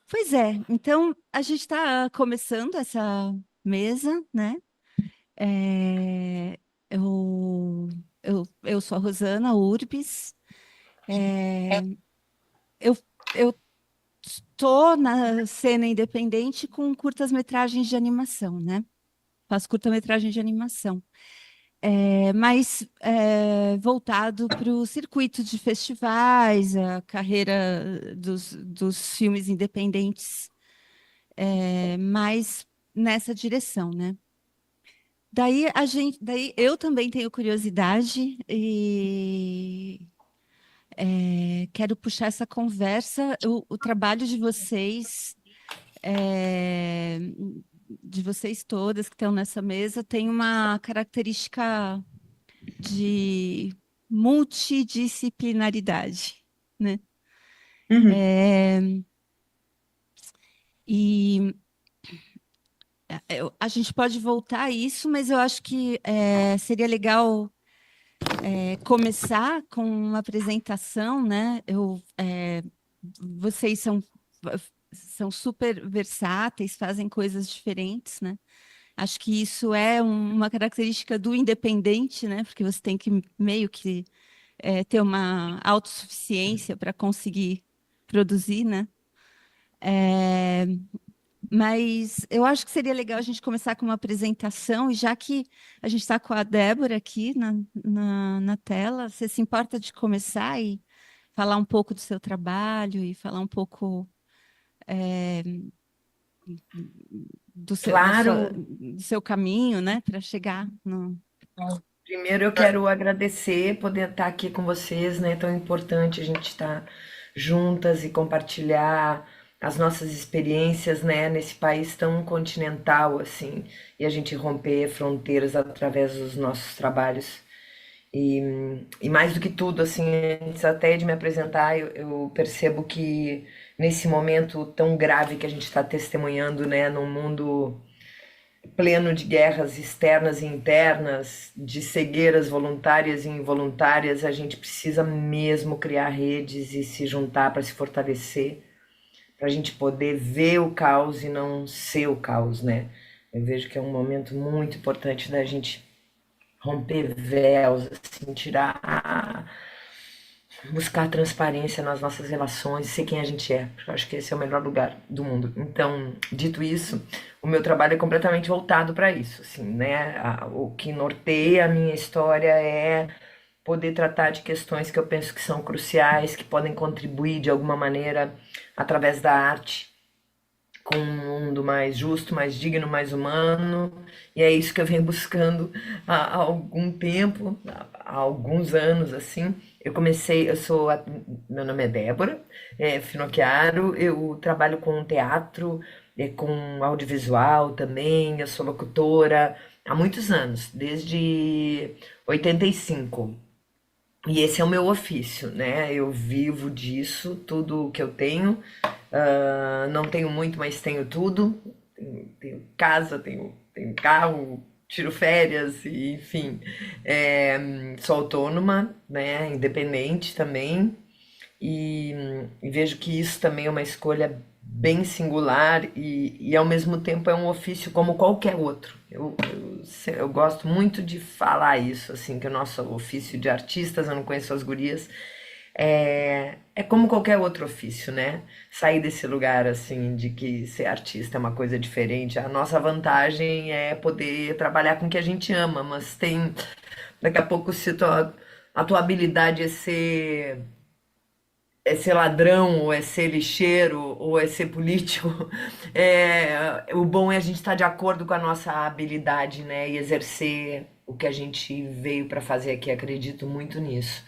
Pois é, então a gente está começando essa mesa, né? É, eu, eu sou a Rosana Urbis. É, eu eu estou na cena independente com curtas-metragens de animação, né? Faço curta-metragem de animação, mas voltado para o circuito de festivais, a carreira dos filmes independentes, mais nessa direção, né? Daí eu também tenho curiosidade e quero puxar essa conversa. O trabalho é, de vocês todas que estão nessa mesa, tem uma característica de multidisciplinaridade, né? Uhum. É, e a gente pode voltar a isso, mas eu acho que seria legal começar com uma apresentação, né? Vocês são super versáteis, fazem coisas diferentes, né? Acho que isso é uma característica do independente, né? Porque você tem que meio que ter uma autossuficiência para conseguir produzir, né? É, mas eu acho que seria legal a gente começar com uma apresentação, e já que a gente está com a Débora aqui na tela, você se importa de começar e falar um pouco do seu trabalho e falar um pouco é, Claro. do seu caminho, né, para chegar no. Primeiro eu quero agradecer poder estar aqui com vocês, né? É tão importante a gente estar juntas e compartilhar as nossas experiências, né? Nesse país tão continental assim, e a gente romper fronteiras através dos nossos trabalhos. E, e mais do que tudo, assim, antes até de me apresentar, eu percebo que nesse momento tão grave que a gente está testemunhando, né? Num mundo pleno de guerras externas e internas, de cegueiras voluntárias e involuntárias, a gente precisa mesmo criar redes e se juntar para se fortalecer, para a gente poder ver o caos e não ser o caos, né? Eu vejo que é um momento muito importante da gente romper véus, assim, tirar, buscar transparência nas nossas relações, ser quem a gente é, porque eu acho que esse é o melhor lugar do mundo. Então, dito isso, o meu trabalho é completamente voltado para isso, assim, né? O que norteia a minha história é poder tratar de questões que eu penso que são cruciais, que podem contribuir de alguma maneira através da arte com um mundo mais justo, mais digno, mais humano. E é isso que eu venho buscando há algum tempo, há alguns anos, assim. Meu nome é Débora Finocchiaro, eu trabalho com teatro, com audiovisual também, eu sou locutora há muitos anos, desde 85. E esse é o meu ofício, né? Eu vivo disso, tudo que eu tenho. Não tenho muito, mas tenho tudo. Tenho casa, tenho carro, tiro férias, e, enfim. Sou autônoma, né? Independente também. E vejo que isso também é uma escolha bem singular e ao mesmo tempo é um ofício como qualquer outro. Eu gosto muito de falar isso, assim, que o nosso ofício de artistas, eu não conheço as gurias, é como qualquer outro ofício, né? Sair desse lugar, assim, de que ser artista é uma coisa diferente. A nossa vantagem é poder trabalhar com o que a gente ama, mas tem, daqui a pouco, se a tua habilidade é ser ladrão, ou é ser lixeiro, ou é ser político. O bom é a gente estar de acordo com a nossa habilidade, né? E exercer o que a gente veio para fazer aqui. Acredito muito nisso.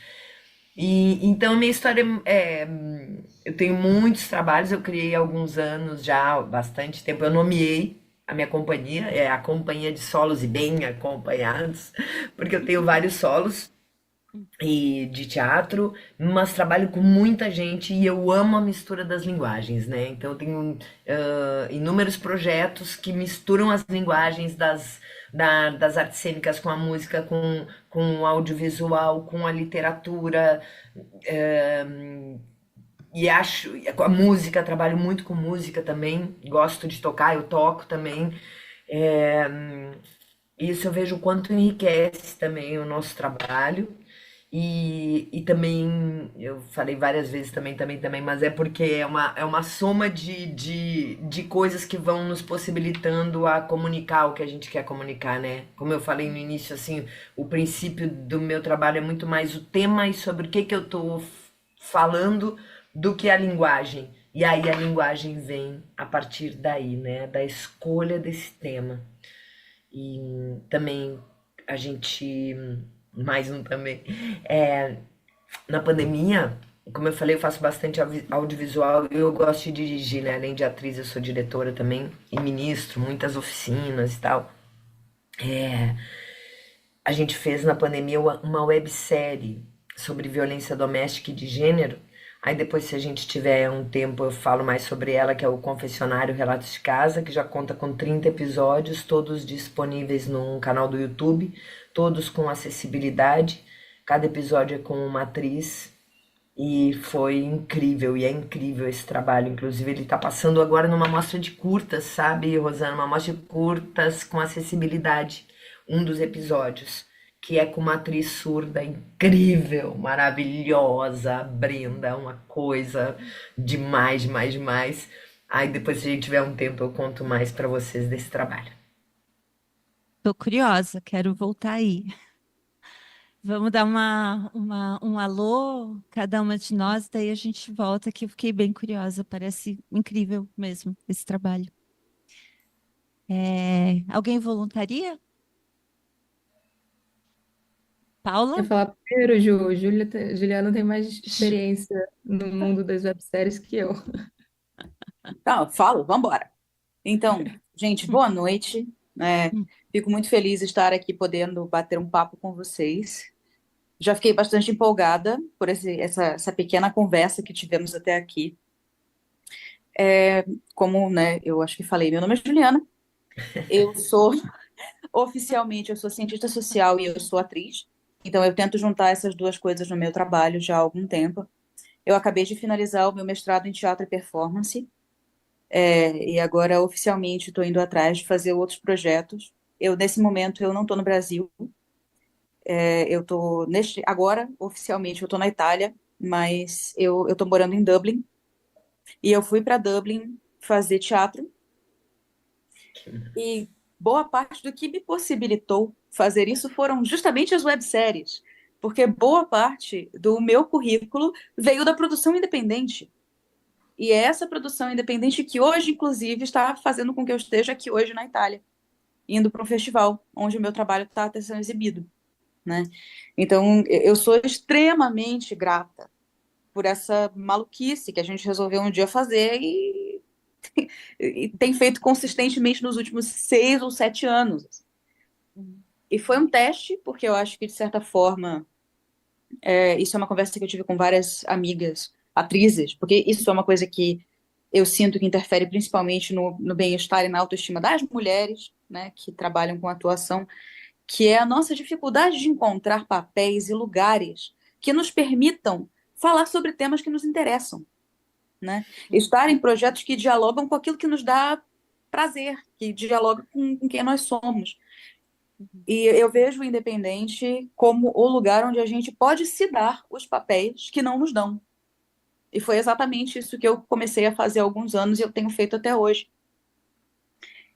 E então minha história eu tenho muitos trabalhos, eu criei há alguns anos já, há bastante tempo. Eu nomeei a minha companhia, é a Companhia de Solos e Bem Acompanhados, porque eu tenho vários solos e de teatro, mas trabalho com muita gente e eu amo a mistura das linguagens, né? Então eu tenho inúmeros projetos que misturam as linguagens das artes cênicas com a música, com o audiovisual, com a literatura, e acho, com a música, trabalho muito com música também, gosto de tocar, eu toco também. É, isso eu vejo o quanto enriquece também o nosso trabalho. E também, eu falei várias vezes também, mas é porque é uma soma de coisas que vão nos possibilitando a comunicar o que a gente quer comunicar, né? Como eu falei no início, assim, o princípio do meu trabalho é muito mais o tema e sobre o que que eu tô falando do que a linguagem. E aí a linguagem vem a partir daí, né? Da escolha desse tema. E também a gente, mais um também, é, na pandemia, como eu falei, eu faço bastante audiovisual e eu gosto de dirigir, né? Além de atriz, eu sou diretora também e ministro, muitas oficinas e tal. A gente fez na pandemia uma websérie sobre violência doméstica e de gênero. Aí depois, se a gente tiver um tempo, eu falo mais sobre ela, que é o Confessionário Relatos de Casa, que já conta com 30 episódios, todos disponíveis num canal do YouTube, todos com acessibilidade. Cada episódio é com uma atriz e foi incrível, e é incrível esse trabalho. Inclusive, ele está passando agora numa mostra de curtas, sabe, Rosana? Uma mostra de curtas com acessibilidade, um dos episódios, que é com uma atriz surda incrível, maravilhosa, a Brenda, uma coisa demais, demais, demais. Aí depois, se a gente tiver um tempo, eu conto mais para vocês desse trabalho. Tô curiosa, quero voltar aí. Vamos dar um alô, cada uma de nós, daí a gente volta, que eu fiquei bem curiosa. Parece incrível mesmo esse trabalho. Alguém voluntaria? Quer Paula? falar primeiro, Ju? Juliana tem mais experiência no mundo das webséries que eu. Tá, eu falo, vamos embora. Então, gente, boa noite. Fico muito feliz de estar aqui podendo bater um papo com vocês. Já fiquei bastante empolgada por essa pequena conversa que tivemos até aqui. Como, né, eu acho que falei, meu nome é Juliana. Eu sou, oficialmente, eu sou cientista social e eu sou atriz. Então, eu tento juntar essas duas coisas no meu trabalho já há algum tempo. Eu acabei de finalizar o meu mestrado em teatro e performance. E agora, oficialmente, estou indo atrás de fazer outros projetos. Nesse momento, eu não estou no Brasil. Agora, oficialmente, eu estou na Itália, mas eu estou morando em Dublin. E eu fui para Dublin fazer teatro. E boa parte do que me possibilitou fazer isso foram justamente as webséries. Porque boa parte do meu currículo veio da produção independente. E é essa produção independente que hoje, inclusive, está fazendo com que eu esteja aqui hoje na Itália, indo para um festival onde o meu trabalho está sendo exibido, né? Então, eu sou extremamente grata por essa maluquice que a gente resolveu um dia fazer e tem feito consistentemente nos últimos 6 ou 7 anos. E foi um teste, porque eu acho que, de certa forma, isso é uma conversa que eu tive com várias amigas atrizes, porque isso é uma coisa que eu sinto que interfere principalmente no bem-estar e na autoestima das mulheres, né, que trabalham com atuação, que é a nossa dificuldade de encontrar papéis e lugares que nos permitam falar sobre temas que nos interessam, né? Estar em projetos que dialogam com aquilo que nos dá prazer, que dialoga com quem nós somos. E eu vejo o independente como o lugar onde a gente pode se dar os papéis que não nos dão. E foi exatamente isso que eu comecei a fazer há alguns anos e eu tenho feito até hoje.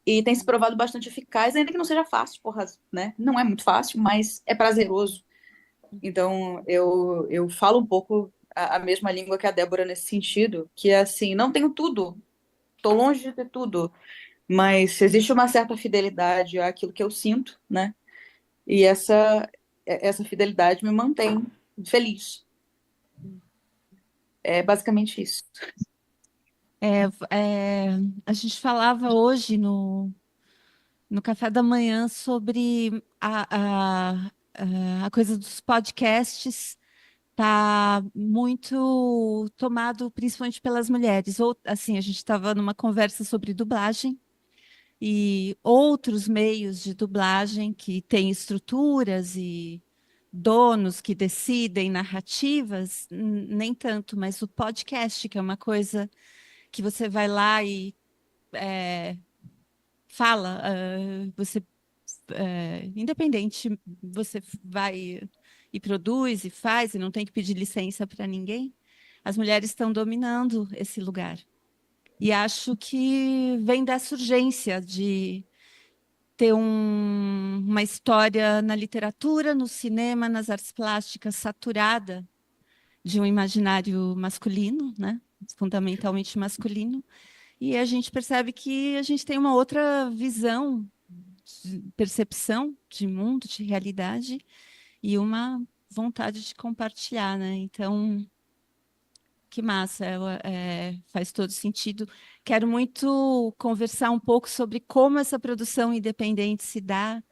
E tem se provado bastante eficaz, ainda que não seja fácil, porra, né? Não é muito fácil, mas é prazeroso. Então, eu falo um pouco a mesma língua que a Débora nesse sentido, que é assim, não tenho tudo, estou longe de ter tudo, mas existe uma certa fidelidade àquilo que eu sinto, né? E essa fidelidade me mantém feliz. É basicamente isso. É, é, a gente falava hoje no café da manhã sobre a coisa dos podcasts tá muito tomado principalmente pelas mulheres. Ou assim, a gente estava numa conversa sobre dublagem e outros meios de dublagem que têm estruturas e donos que decidem narrativas, nem tanto, mas o podcast, que é uma coisa que você vai lá e fala, você independente, você vai e produz e faz e não tem que pedir licença para ninguém. As mulheres estão dominando esse lugar. E acho que vem dessa urgência de ter uma história na literatura, no cinema, nas artes plásticas saturada de um imaginário masculino, né? Fundamentalmente masculino. E a gente percebe que a gente tem uma outra visão, percepção de mundo, de realidade e uma vontade de compartilhar, né? Então, que massa, faz todo sentido. Quero muito conversar um pouco sobre como essa produção independente se dá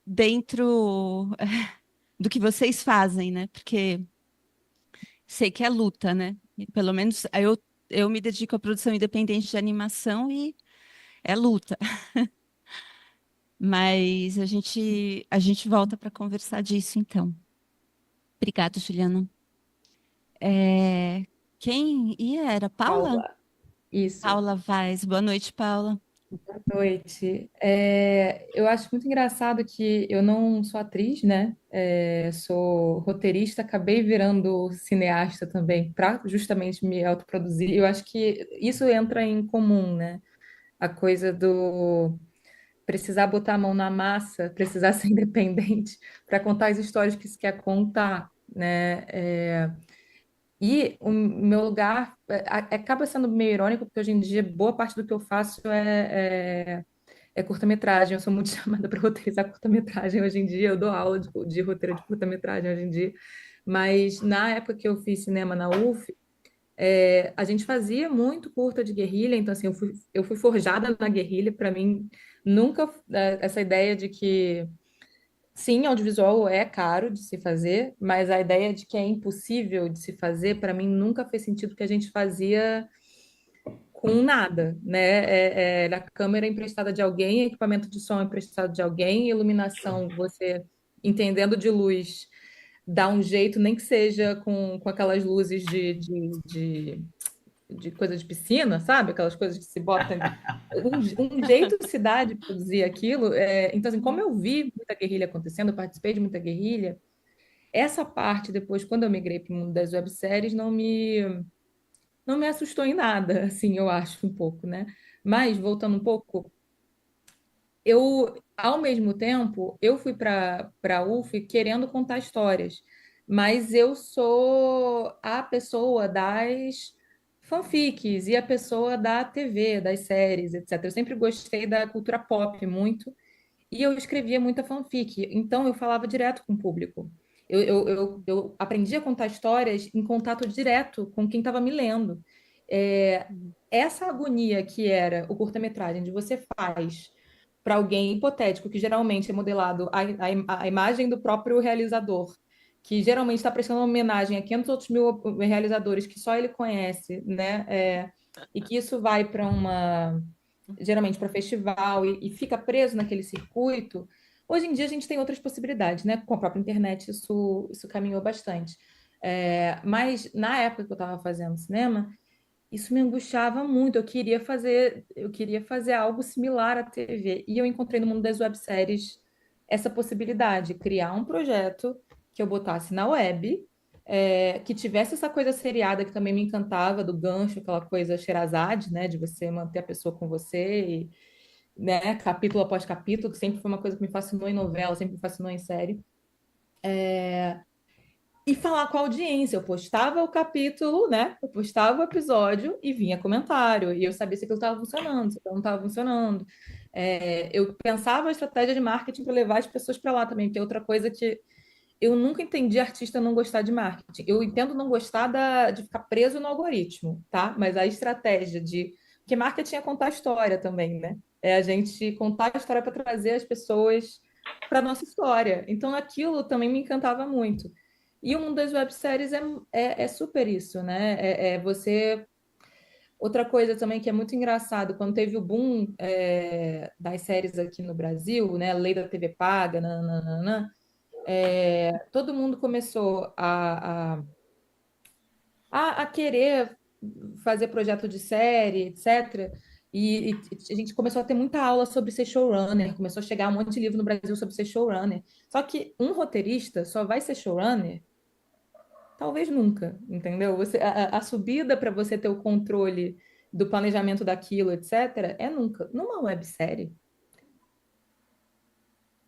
dentro do que vocês fazem, né? Porque sei que é luta, né? E pelo menos eu me dedico à produção independente de animação e é luta. Mas a gente volta para conversar disso, então. Obrigada, Juliana. É, quem ia? Era Paula? Paula, isso. Paula Vaz. Boa noite, Paula. Boa noite. Eu acho muito engraçado que eu não sou atriz, né? Sou roteirista, acabei virando cineasta também, para justamente me autoproduzir. Eu acho que isso entra em comum, né? A coisa do precisar botar a mão na massa, precisar ser independente para contar as histórias que se quer contar, né? E o meu lugar acaba sendo meio irônico, porque hoje em dia boa parte do que eu faço é curta-metragem. Eu sou muito chamada para roteirizar curta-metragem hoje em dia. Eu dou aula de roteiro de curta-metragem hoje em dia. Mas na época que eu fiz cinema na UF, a gente fazia muito curta de guerrilha. Então, assim, eu fui forjada na guerrilha. Para mim, nunca essa ideia de que sim, audiovisual é caro de se fazer, mas a ideia de que é impossível de se fazer, para mim, nunca fez sentido, porque a gente fazia com nada, né? Era câmera emprestada de alguém, equipamento de som emprestado de alguém, iluminação, você entendendo de luz, dá um jeito, nem que seja com aquelas luzes de coisa de piscina, sabe? Aquelas coisas que se botam. Um jeito se dá de produzir aquilo. Então, assim, como eu vi muita guerrilha acontecendo, eu participei de muita guerrilha, essa parte, depois, quando eu migrei para o mundo das webséries, não me assustou em nada, assim, eu acho, um pouco, né? Mas, voltando um pouco, ao mesmo tempo, eu fui para a UF querendo contar histórias, mas eu sou a pessoa das fanfics e a pessoa da TV, das séries, etc. Eu sempre gostei da cultura pop muito e eu escrevia muita fanfic, então eu falava direto com o público. Eu aprendi a contar histórias em contato direto com quem estava me lendo. É, essa agonia que era o curta-metragem, de você faz para alguém hipotético, que geralmente é modelado a imagem do próprio realizador, que geralmente está prestando homenagem a 500 outros mil realizadores que só ele conhece, né? E que isso vai para geralmente para festival e fica preso naquele circuito. Hoje em dia a gente tem outras possibilidades, né? Com a própria internet isso caminhou bastante. Mas na época que eu estava fazendo cinema, isso me angustiava muito. Eu queria fazer algo similar à TV. E eu encontrei no mundo das webséries essa possibilidade, criar um projeto que eu botasse na web, que tivesse essa coisa seriada que também me encantava, do gancho, aquela coisa Sherazade, né, de você manter a pessoa com você, e, né, capítulo após capítulo, que sempre foi uma coisa que me fascinou em novela, sempre me fascinou em série. E falar com a audiência. Eu postava o capítulo, né? Eu postava o episódio e vinha comentário. E eu sabia se aquilo estava funcionando, se aquilo não estava funcionando. Eu pensava a estratégia de marketing para levar as pessoas para lá também, que é outra coisa que eu nunca entendi artista não gostar de marketing. Eu entendo não gostar de ficar preso no algoritmo, tá? Mas a estratégia de. Porque marketing é contar história também, né? É a gente contar a história para trazer as pessoas para nossa história. Então aquilo também me encantava muito. E o mundo das webséries é super isso, né? Você. Outra coisa também que é muito engraçado, quando teve o boom das séries aqui no Brasil, né? A lei da TV paga, nananana, Todo mundo começou a querer fazer projeto de série, etc. E a gente começou a ter muita aula sobre ser showrunner, começou a chegar um monte de livro no Brasil sobre ser showrunner. Só que um roteirista só vai ser showrunner talvez nunca, entendeu? A subida para você ter o controle do planejamento daquilo, etc., é nunca. Numa websérie,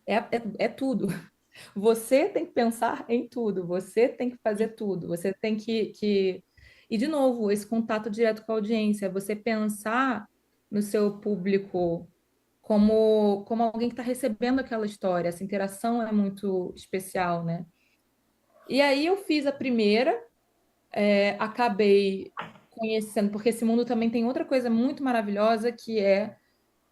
é tudo. Você tem que pensar em tudo, você tem que fazer tudo, você tem que... E, de novo, esse contato direto com a audiência, você pensar no seu público como alguém que está recebendo aquela história, essa interação é muito especial, né? E aí eu fiz a primeira, acabei conhecendo, porque esse mundo também tem outra coisa muito maravilhosa que é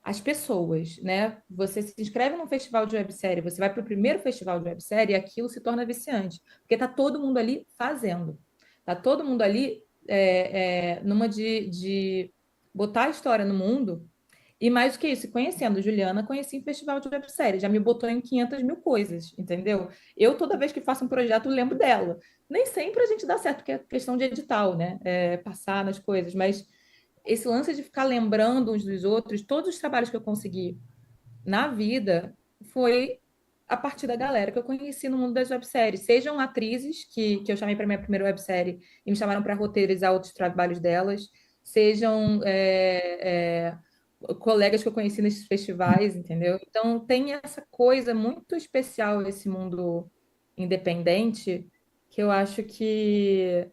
as pessoas, né? Você se inscreve num festival de websérie, você vai para o primeiro festival de websérie e aquilo se torna viciante, porque tá todo mundo ali fazendo, tá todo mundo ali numa de botar a história no mundo. E mais do que isso, conhecendo Juliana, conheci em festival de websérie, já me botou em 500 mil coisas, entendeu? Eu, toda vez que faço um projeto, lembro dela. Nem sempre a gente dá certo, porque é questão de edital, né? Passar nas coisas, mas esse lance de ficar lembrando uns dos outros, todos os trabalhos que eu consegui na vida foi a partir da galera que eu conheci no mundo das webséries. Sejam atrizes que eu chamei para minha primeira websérie e me chamaram para roteirizar outros trabalhos delas, sejam colegas que eu conheci nesses festivais, entendeu? Então tem essa coisa muito especial esse mundo independente que eu acho que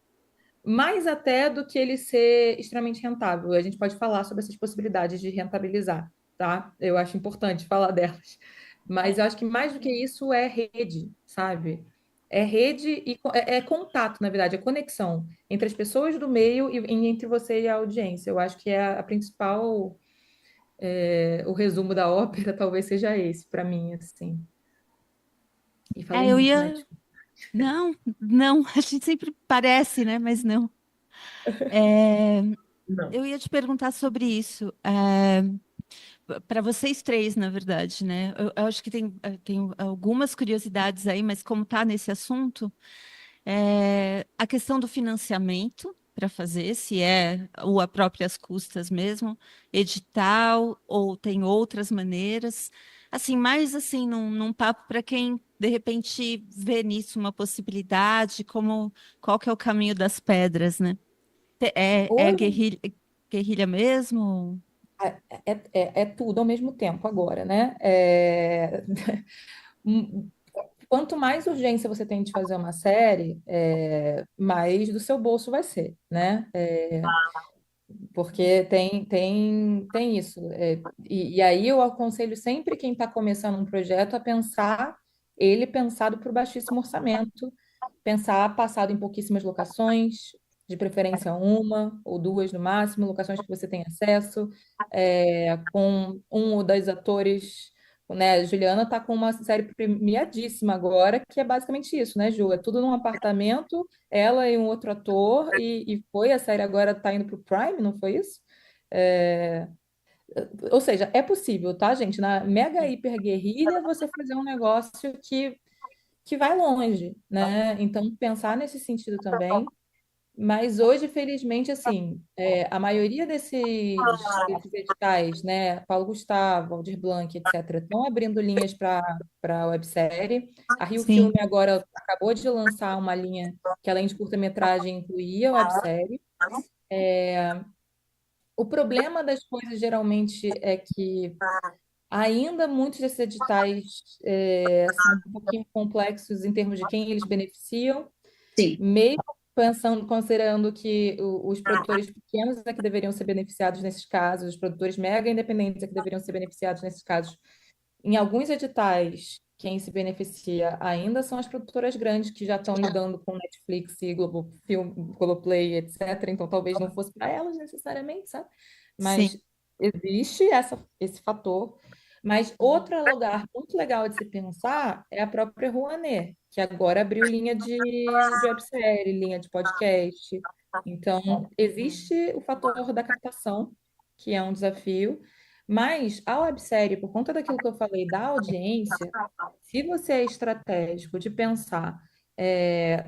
mais até do que ele ser extremamente rentável. A gente pode falar sobre essas possibilidades de rentabilizar, tá? Eu acho importante falar delas. Mas eu acho que mais do que isso é rede, sabe? É rede e é contato, na verdade, é conexão entre as pessoas do meio e entre você e a audiência. Eu acho que é a principal, o resumo da ópera talvez seja esse, para mim, assim. E falei Eu muito, né? ia. Não, não, a gente sempre parece, né? Mas não. É, Não. eu ia te perguntar sobre isso. Para vocês três, na verdade, né? Eu acho que tem algumas curiosidades aí, mas como está nesse assunto, a questão do financiamento para fazer, se é ou a próprias custas mesmo, edital, ou tem outras maneiras. Assim, mais assim, num papo para quem de repente vê nisso uma possibilidade, como qual que é o caminho das pedras, né? É Hoje guerrilha mesmo? é tudo ao mesmo tempo agora, né? Quanto mais urgência você tem de fazer uma série, mais do seu bolso vai ser, né? Porque tem isso. E aí eu aconselho sempre quem está começando um projeto a pensar ele pensado por baixíssimo orçamento, pensar passado em pouquíssimas locações, de preferência uma ou duas no máximo, locações que você tem acesso, com um ou dois atores. Né? A Juliana está com uma série premiadíssima agora, que é basicamente isso, né, Ju? É tudo num apartamento, ela e um outro ator, e foi, a série agora está indo para o Prime, não foi isso? É, ou seja, é possível, tá, gente? Na mega hiper guerrilha, você fazer um negócio que vai longe, né? Então, pensar nesse sentido também. Mas hoje, felizmente, assim, a maioria desses editais, né, Paulo Gustavo, Aldir Blanc, etc., estão abrindo linhas para a websérie. A Rio Sim, Filme agora acabou de lançar uma linha que, além de curta-metragem, incluía a websérie. O problema das coisas, geralmente, é que ainda muitos desses editais são um pouquinho complexos em termos de quem eles beneficiam, Sim. mesmo pensando, considerando que os produtores pequenos é que deveriam ser beneficiados nesses casos, os produtores mega independentes é que deveriam ser beneficiados nesses casos. Em alguns editais, quem se beneficia ainda são as produtoras grandes que já estão lidando com Netflix e Globoplay, etc. Então, talvez não fosse para elas necessariamente, sabe? sim. Mas existe esse fator. Mas outro lugar muito legal de se pensar é a própria Rouanet, que agora abriu linha de websérie, linha de podcast. Então, existe o fator da captação, que é um desafio, Mas a websérie, por conta daquilo que eu falei da audiência, se você é estratégico de pensar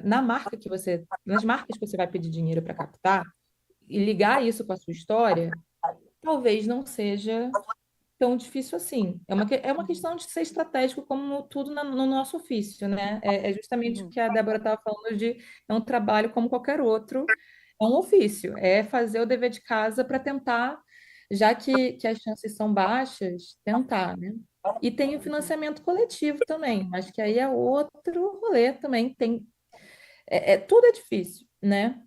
nas marcas que você vai pedir dinheiro para captar e ligar isso com a sua história, talvez não seja tão difícil assim. É uma questão de ser estratégico, como tudo no nosso ofício, né? É justamente o Uhum. que a Débora estava falando de é um trabalho como qualquer outro, é um ofício, é fazer o dever de casa para tentar, já que as chances são baixas, tentar, né? E tem o financiamento coletivo também, mas que aí é outro rolê também. Tudo é difícil, né?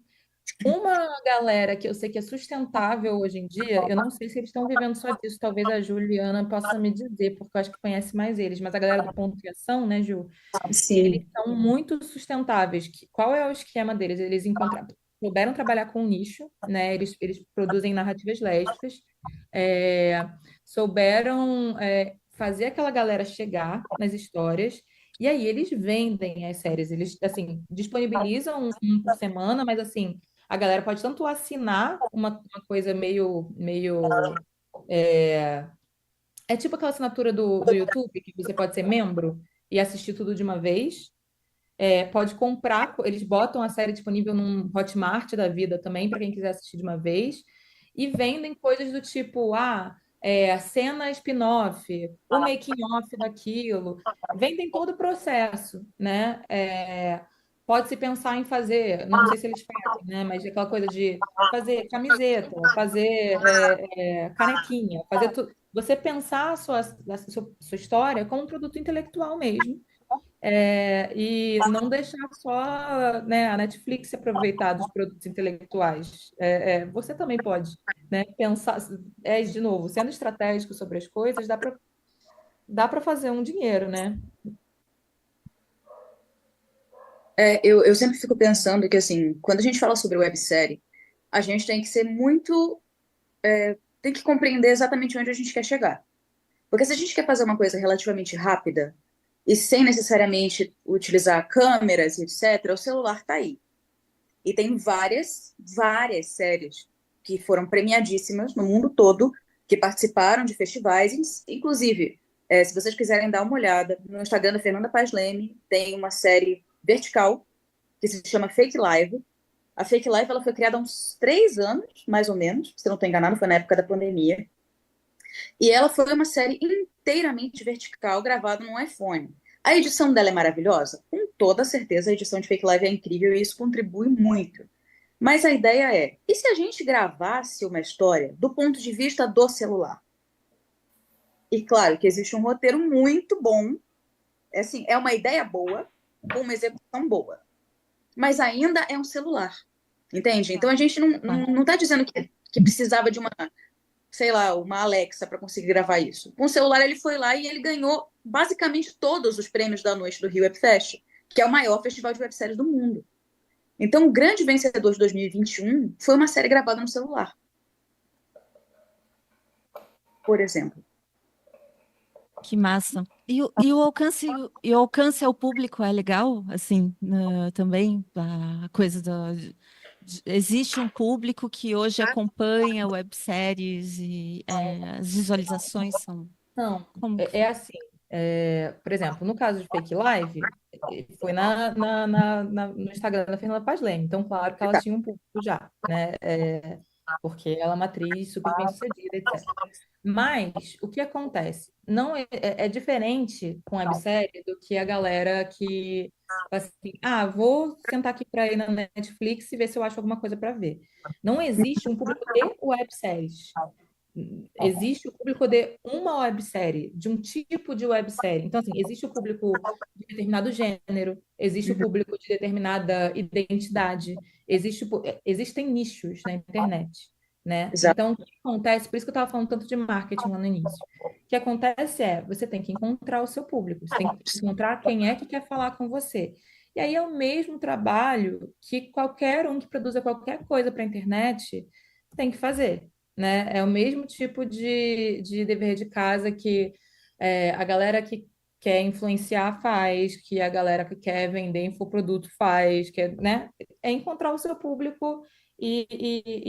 Uma galera que eu sei que é sustentável hoje em dia, eu não sei se eles estão vivendo só disso, talvez a Juliana possa me dizer, porque eu acho que conhece mais eles, mas a galera do Ponto de Ação, né, Ju? Eles Sim. são muito sustentáveis. Qual é o esquema deles? Eles souberam trabalhar com nicho, né? Eles produzem narrativas lésbicas, é, souberam fazer aquela galera chegar nas histórias, e aí eles vendem as séries. Eles, assim, disponibilizam um por semana, mas, assim, a galera pode tanto assinar uma coisa meio é tipo aquela assinatura do YouTube, que você pode ser membro e assistir tudo de uma vez. Pode comprar, eles botam a série disponível num Hotmart da vida também, para quem quiser assistir de uma vez. E vendem coisas do tipo, a cena spin-off, o making-off daquilo. Vendem todo o processo, né? Pode-se pensar em fazer, não sei se eles fazem, né? Mas é aquela coisa de fazer camiseta, fazer canequinha, fazer tudo. Você pensar a sua história como um produto intelectual mesmo, e não deixar só, né, a Netflix se aproveitar dos produtos intelectuais. Você também pode, né, pensar, de novo, sendo estratégico sobre as coisas, dá para fazer um dinheiro, né? Eu sempre fico pensando que, assim, quando a gente fala sobre websérie, a gente tem que ser muito. Tem que compreender exatamente onde a gente quer chegar. Porque se a gente quer fazer uma coisa relativamente rápida e sem necessariamente utilizar câmeras, etc., o celular está aí. E tem várias séries que foram premiadíssimas no mundo todo, que participaram de festivais, inclusive, se vocês quiserem dar uma olhada, no Instagram da Fernanda Paes Leme, tem uma série vertical que se chama Fake Live. A Fake Live ela foi criada há uns 3 anos, mais ou menos, se não estou enganado, foi na época da pandemia. E ela foi uma série inteiramente vertical, gravada num iPhone. A edição dela é maravilhosa? Com toda certeza, a edição de Fake Live é incrível e isso contribui muito. Mas a ideia é, e se a gente gravasse uma história do ponto de vista do celular? E claro que existe um roteiro muito bom, assim, é uma ideia boa, com uma execução boa. Mas ainda é um celular, entende? Então a gente não tá dizendo que precisava de uma, sei lá, uma Alexa para conseguir gravar isso. Com o celular ele foi lá e ele ganhou basicamente todos os prêmios da noite do Rio Web Fest, que é o maior festival de webséries do mundo. Então, o grande vencedor de 2021 foi uma série gravada no celular, por exemplo. Que massa. E o alcance ao público é legal, assim, também, a coisa existe um público que hoje acompanha webséries e as visualizações são Não, como que é assim. Por exemplo, no caso de Fake Live, foi no Instagram da Fernanda Paes Leme. Então, claro que ela tinha um público já, né? Porque ela é uma atriz super bem-sucedida, etc. Mas o que acontece? Não é diferente com websérie do que a galera que fala assim, vou sentar aqui para ir na Netflix e ver se eu acho alguma coisa para ver. Não existe um público de webséries. Existe o público de uma websérie, de um tipo de websérie. Então, assim, existe o público de determinado gênero, existe o público de determinada identidade, existem nichos na internet, né? Exato. Então, o que acontece, por isso que eu estava falando tanto de marketing lá no início. O que acontece você tem que encontrar o seu público, você tem que encontrar quem é que quer falar com você. E aí é o mesmo trabalho que qualquer um que produza qualquer coisa para a internet tem que fazer, né? É o mesmo tipo de dever de casa que a galera que quer influenciar faz, que a galera que quer vender infoproduto faz, né? É encontrar o seu público e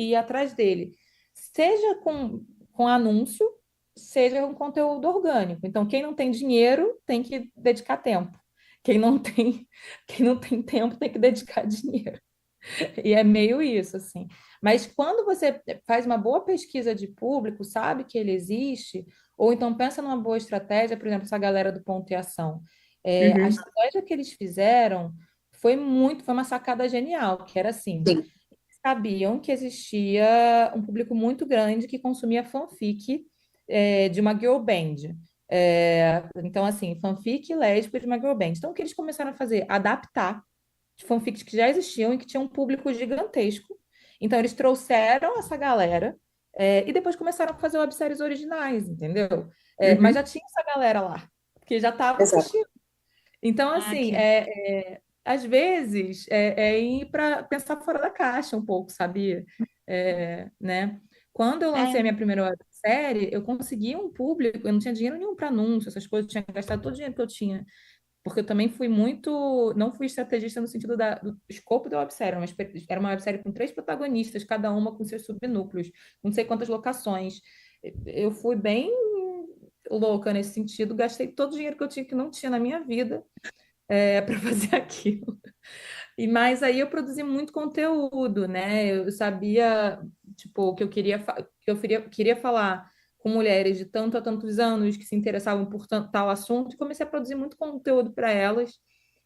ir atrás dele. Seja com anúncio, seja um conteúdo orgânico. Então, quem não tem dinheiro tem que dedicar tempo. Quem não tem, quem não tem tempo tem que dedicar dinheiro. E é meio isso, assim. Mas quando você faz uma boa pesquisa de público, sabe que ele existe, ou então pensa numa boa estratégia, por exemplo, essa galera do Ponto e Ação. A Uhum. estratégia que eles fizeram foi uma sacada genial, que era assim, Sim. sabiam que existia um público muito grande que consumia fanfic de uma girl band. Então, assim, fanfic lésbica de uma girl band. Então, o que eles começaram a fazer? Adaptar de fanfics que já existiam e que tinham um público gigantesco. Então, eles trouxeram essa galera e depois começaram a fazer webséries originais, entendeu? Mas Uhum. já tinha essa galera lá, que já estava Exato. assistindo. Então, Ah, assim, que às vezes, ir para pensar fora da caixa um pouco, sabia? Né? Quando eu lancei a é, minha primeira websérie, eu consegui um público, eu não tinha dinheiro nenhum para anúncio, essas coisas, eu tinha gastado todo o dinheiro que eu tinha porque eu também fui muito. Não fui estrategista no sentido do escopo da websérie. Era uma websérie com 3 protagonistas, cada uma com seus subnúcleos, com não sei quantas locações. Eu fui bem louca nesse sentido, gastei todo o dinheiro que eu tinha, que não tinha na minha vida, para fazer aquilo. Mas aí eu produzi muito conteúdo, né? Eu sabia, tipo, que eu queria falar com mulheres de tanto a tantos anos que se interessavam por tal assunto e comecei a produzir muito conteúdo para elas,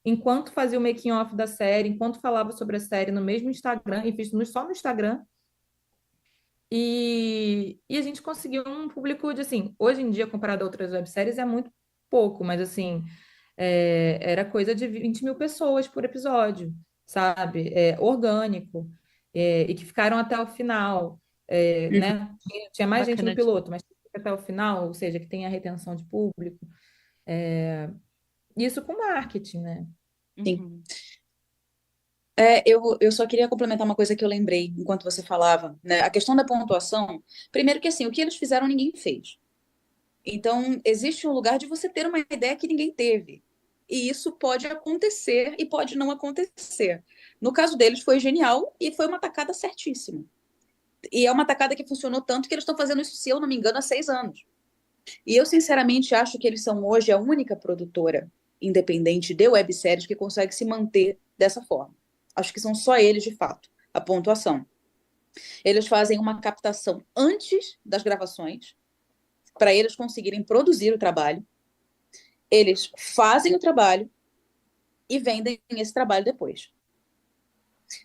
enquanto fazia o making of da série, enquanto falava sobre a série no mesmo Instagram, e fiz só no Instagram. E a gente conseguiu um público de, assim, hoje em dia, comparado a outras webséries, é muito pouco, mas, assim, era coisa de 20 mil pessoas por episódio, sabe? Orgânico, e que ficaram até o final, Uhum. né? Tinha mais gente no bacana. piloto, mas até o final, ou seja, que tem a retenção de público. Isso com marketing, né? Sim. Uhum. Eu só queria complementar uma coisa que eu lembrei enquanto você falava, né? A questão da pontuação, primeiro que assim, o que eles fizeram ninguém fez. Então, existe um lugar de você ter uma ideia que ninguém teve. E isso pode acontecer e pode não acontecer. No caso deles, foi genial e foi uma tacada certíssima. E é uma tacada que funcionou tanto que eles estão fazendo isso, se eu não me engano, há 6 anos. E eu, sinceramente, acho que eles são hoje a única produtora independente de webséries que consegue se manter dessa forma. Acho que são só eles, de fato, a pontuação. Eles fazem uma captação antes das gravações, para eles conseguirem produzir o trabalho. Eles fazem o trabalho e vendem esse trabalho depois.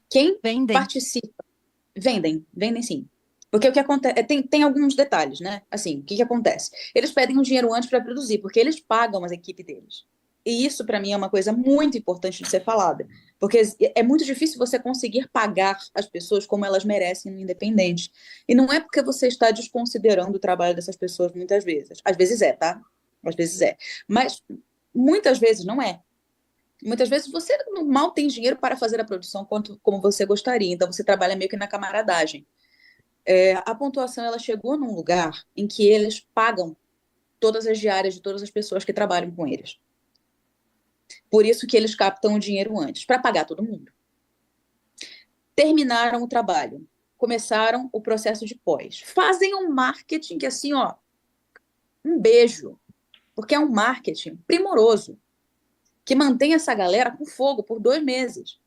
Quem Vendem. participa, vendem sim. Porque o que acontece, tem alguns detalhes, né? Assim, o que acontece? Eles pedem um dinheiro antes para produzir, porque eles pagam as equipes deles. E isso, para mim, é uma coisa muito importante de ser falada. Porque é muito difícil você conseguir pagar as pessoas como elas merecem no independente. E não é porque você está desconsiderando o trabalho dessas pessoas muitas vezes. Às vezes é, tá? Às vezes é. Mas muitas vezes não é. Muitas vezes você mal tem dinheiro para fazer a produção como você gostaria. Então você trabalha meio que na camaradagem. A pontuação ela chegou num lugar em que eles pagam todas as diárias de todas as pessoas que trabalham com eles. Por isso que eles captam o dinheiro antes, para pagar todo mundo. Terminaram o trabalho, começaram o processo de pós. Fazem um marketing que assim, ó, um beijo, porque é um marketing primoroso, que mantém essa galera com fogo por 2 meses.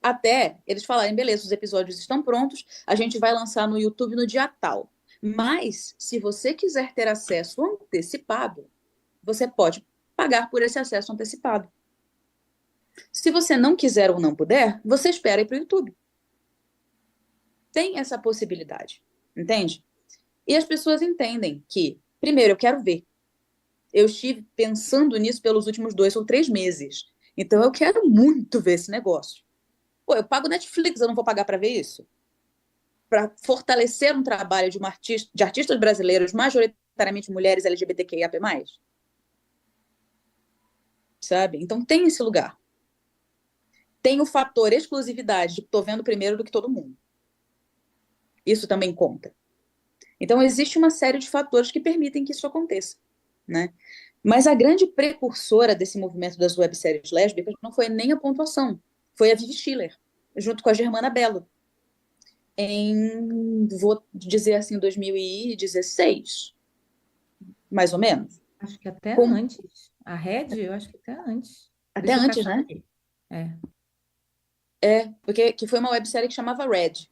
Até eles falarem, beleza, os episódios estão prontos, a gente vai lançar no YouTube no dia tal. Mas, se você quiser ter acesso antecipado, você pode pagar por esse acesso antecipado. Se você não quiser ou não puder, você espera ir para o YouTube. Tem essa possibilidade, entende? E as pessoas entendem que, primeiro, eu quero ver. Eu estive pensando nisso pelos últimos 2 ou 3 meses. Então, eu quero muito ver esse negócio. Pô, eu pago Netflix, eu não vou pagar para ver isso? Para fortalecer um trabalho de artistas brasileiros, majoritariamente mulheres LGBTQIAP+, sabe? Então tem esse lugar. Tem o fator exclusividade, de tô vendo primeiro do que todo mundo. Isso também conta. Então existe uma série de fatores que permitem que isso aconteça, né? Mas a grande precursora desse movimento das webséries lésbicas não foi nem a pontuação, foi a Vivi Schiller, junto com a Germana Bello, vou dizer assim, 2016. mais ou menos. Acho que até Com- antes. A Red, eu acho que até antes. Até Deixa eu antes, caçar né? aqui. É. Porque que foi uma websérie que chamava Red.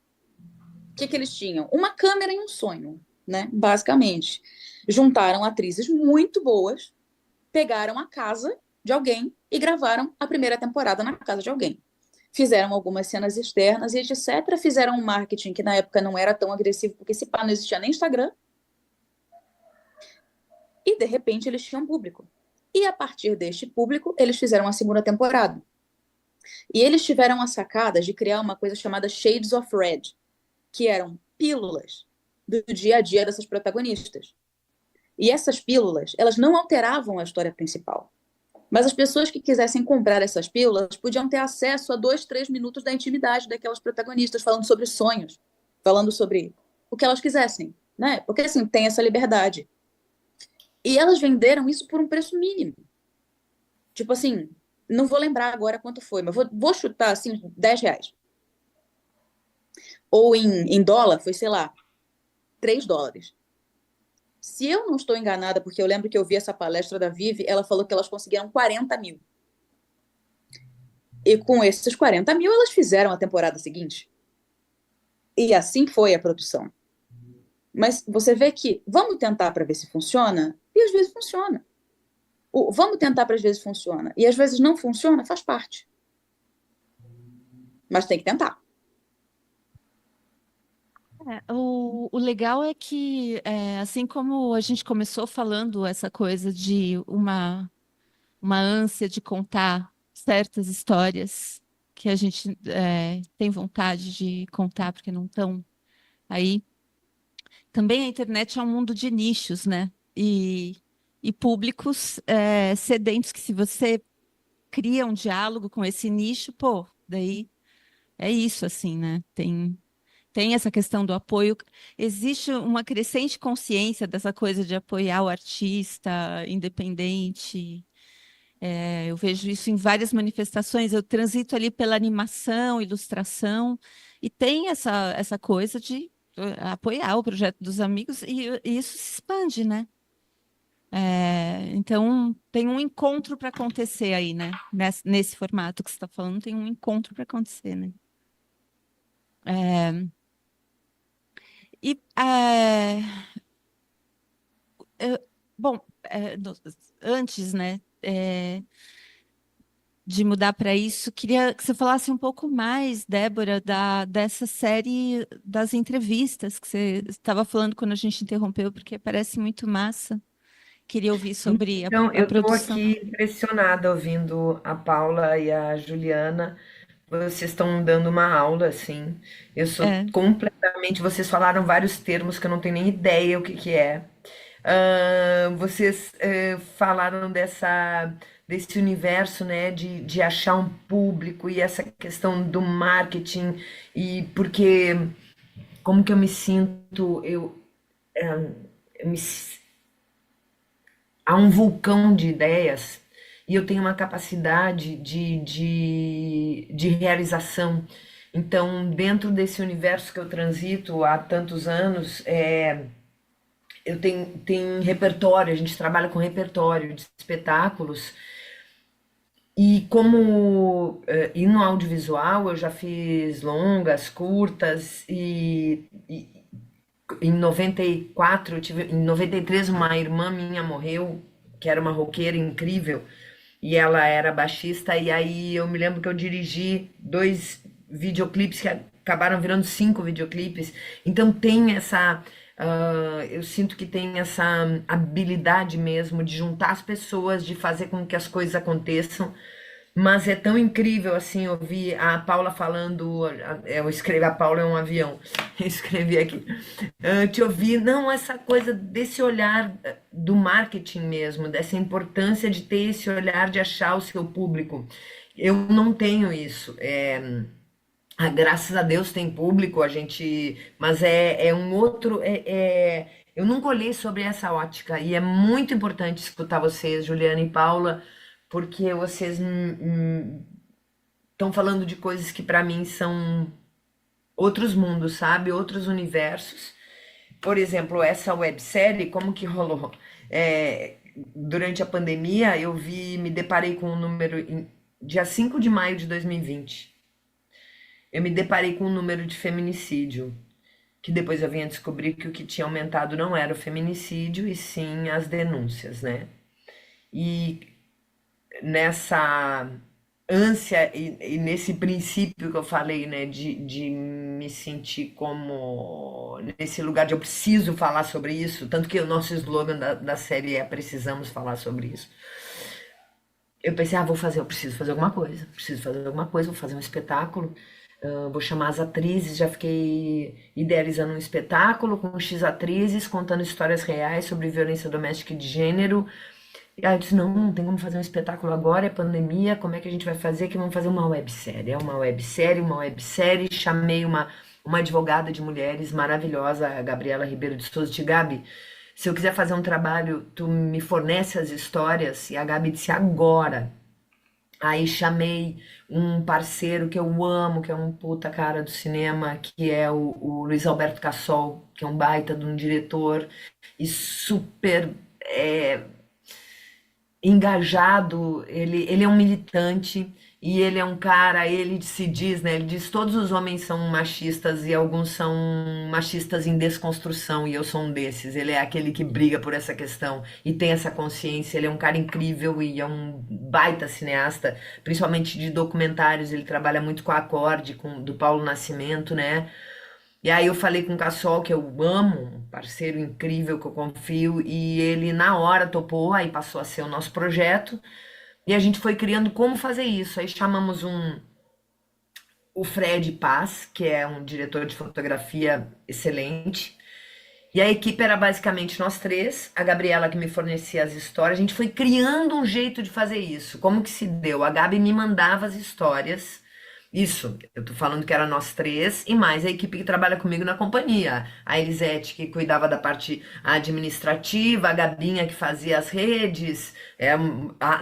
O que eles tinham? Uma câmera e um sonho, né? Basicamente. Juntaram atrizes muito boas, pegaram a casa de alguém e gravaram a primeira temporada na casa de alguém. Fizeram algumas cenas externas e etc. Fizeram um marketing que na época não era tão agressivo, porque esse pá não existia nem Instagram. E de repente eles tinham público. E a partir deste público, eles fizeram a segunda temporada. E eles tiveram a sacada de criar uma coisa chamada Shades of Red, que eram pílulas do dia a dia dessas protagonistas. E essas pílulas, elas não alteravam a história principal. Mas as pessoas que quisessem comprar essas pílulas podiam ter acesso a 2, 3 minutos da intimidade daquelas protagonistas, falando sobre sonhos, falando sobre o que elas quisessem, né? Porque assim, tem essa liberdade. E elas venderam isso por um preço mínimo. Tipo assim, não vou lembrar agora quanto foi, mas vou chutar assim, R$ 10. Ou em dólar, foi, sei lá, US$ 3. Se eu não estou enganada, porque eu lembro que eu vi essa palestra da Vivi, ela falou que elas conseguiram 40 mil. E com esses 40 mil, elas fizeram a temporada seguinte. E assim foi a produção. Mas você vê que vamos tentar para ver se funciona, e às vezes funciona. Vamos tentar para às vezes funciona, e às vezes não funciona, faz parte. Mas tem que tentar. O legal é que, assim como a gente começou falando essa coisa de uma ânsia de contar certas histórias que a gente tem vontade de contar porque não estão aí, também a internet é um mundo de nichos, né? E públicos sedentos que se você cria um diálogo com esse nicho, pô, daí é isso, assim, né? Tem essa questão do apoio. Existe uma crescente consciência dessa coisa de apoiar o artista independente. Eu vejo isso em várias manifestações. Eu transito ali pela animação, ilustração, e tem essa coisa de apoiar o projeto dos amigos, e isso se expande, né? Então, tem um encontro para acontecer aí, né? Nesse formato que você está falando, tem um encontro para acontecer, né? É, e, eu- bom, antes, né, de mudar para isso, queria que você falasse um pouco mais, Débora, dessa série das entrevistas que você estava falando quando a gente interrompeu, porque parece muito massa. Queria ouvir sobre Então, a eu estou produção. aqui impressionada ouvindo a Paula e a Juliana. Vocês estão dando uma aula, assim. Eu sou É, completamente. Vocês falaram vários termos que eu não tenho nem ideia o que que é. Vocês falaram desse universo, né, de achar um público e essa questão do marketing e porque como que eu me sinto, eu me, há um vulcão de ideias e eu tenho uma capacidade de realização. Então, dentro desse universo que eu transito há tantos anos, eu tenho repertório, a gente trabalha com repertório de espetáculos. E e no audiovisual eu já fiz longas, curtas e em 94 em 93 uma irmã minha morreu, que era uma roqueira incrível, e ela era baixista, e aí eu me lembro que eu dirigi 2 videoclipes que acabaram virando 5 videoclipes. Então tem eu sinto que tem essa habilidade mesmo de juntar as pessoas, de fazer com que as coisas aconteçam. Mas é tão incrível assim ouvir a Paula falando. Eu escrevi, a Paula é um avião. Eu escrevi aqui. Te ouvir, não, essa coisa desse olhar do marketing mesmo, dessa importância de ter esse olhar de achar o seu público. Eu não tenho isso. Graças a Deus tem público, mas é um outro. Eu nunca olhei sobre essa ótica e é muito importante escutar vocês, Juliana e Paula, porque vocês estão falando de coisas que para mim são outros mundos, sabe? Outros universos. por exemplo, essa websérie, como que rolou? Durante a pandemia, me deparei com um número, dia 5 de maio de 2020, eu me deparei com um número de feminicídio, que depois eu vim a descobrir que o que tinha aumentado não era o feminicídio, e sim as denúncias, né? E nessa ânsia e nesse princípio que eu falei, né, de me sentir como nesse lugar de eu preciso falar sobre isso, tanto que o nosso slogan da série é precisamos falar sobre isso. Eu pensei, eu preciso fazer alguma coisa, vou fazer um espetáculo, vou chamar as atrizes, já fiquei idealizando um espetáculo com X atrizes contando histórias reais sobre violência doméstica e de gênero. E aí eu disse, não, não tem como fazer um espetáculo agora, é pandemia, como é que a gente vai fazer? Que vamos fazer uma websérie. É uma websérie. Chamei uma advogada de mulheres maravilhosa, a Gabriela Ribeiro de Souza. Disse, Gabi, se eu quiser fazer um trabalho, tu me fornece as histórias? E a Gabi disse, agora. Aí chamei um parceiro que eu amo, que é um puta cara do cinema, que é o Luiz Alberto Cassol, que é um baita de um diretor e super engajado, ele é um militante e ele é um cara, ele se diz, né? Ele diz todos os homens são machistas e alguns são machistas em desconstrução e eu sou um desses. Ele é aquele que briga por essa questão e tem essa consciência. Ele é um cara incrível e é um baita cineasta, principalmente de documentários. Ele trabalha muito com a Acorde, do Paulo Nascimento, né? E aí eu falei com o Cassol, que eu amo, um parceiro incrível que eu confio, e ele na hora topou, aí passou a ser o nosso projeto, e a gente foi criando como fazer isso. Aí chamamos o Fred Paz, que é um diretor de fotografia excelente, e a equipe era basicamente nós três, a Gabriela que me fornecia as histórias, a gente foi criando um jeito de fazer isso. Como que se deu? A Gabi me mandava as histórias. Isso, eu tô falando que era nós três e mais a equipe que trabalha comigo na companhia. A Elisete, que cuidava da parte administrativa, a Gabinha, que fazia as redes,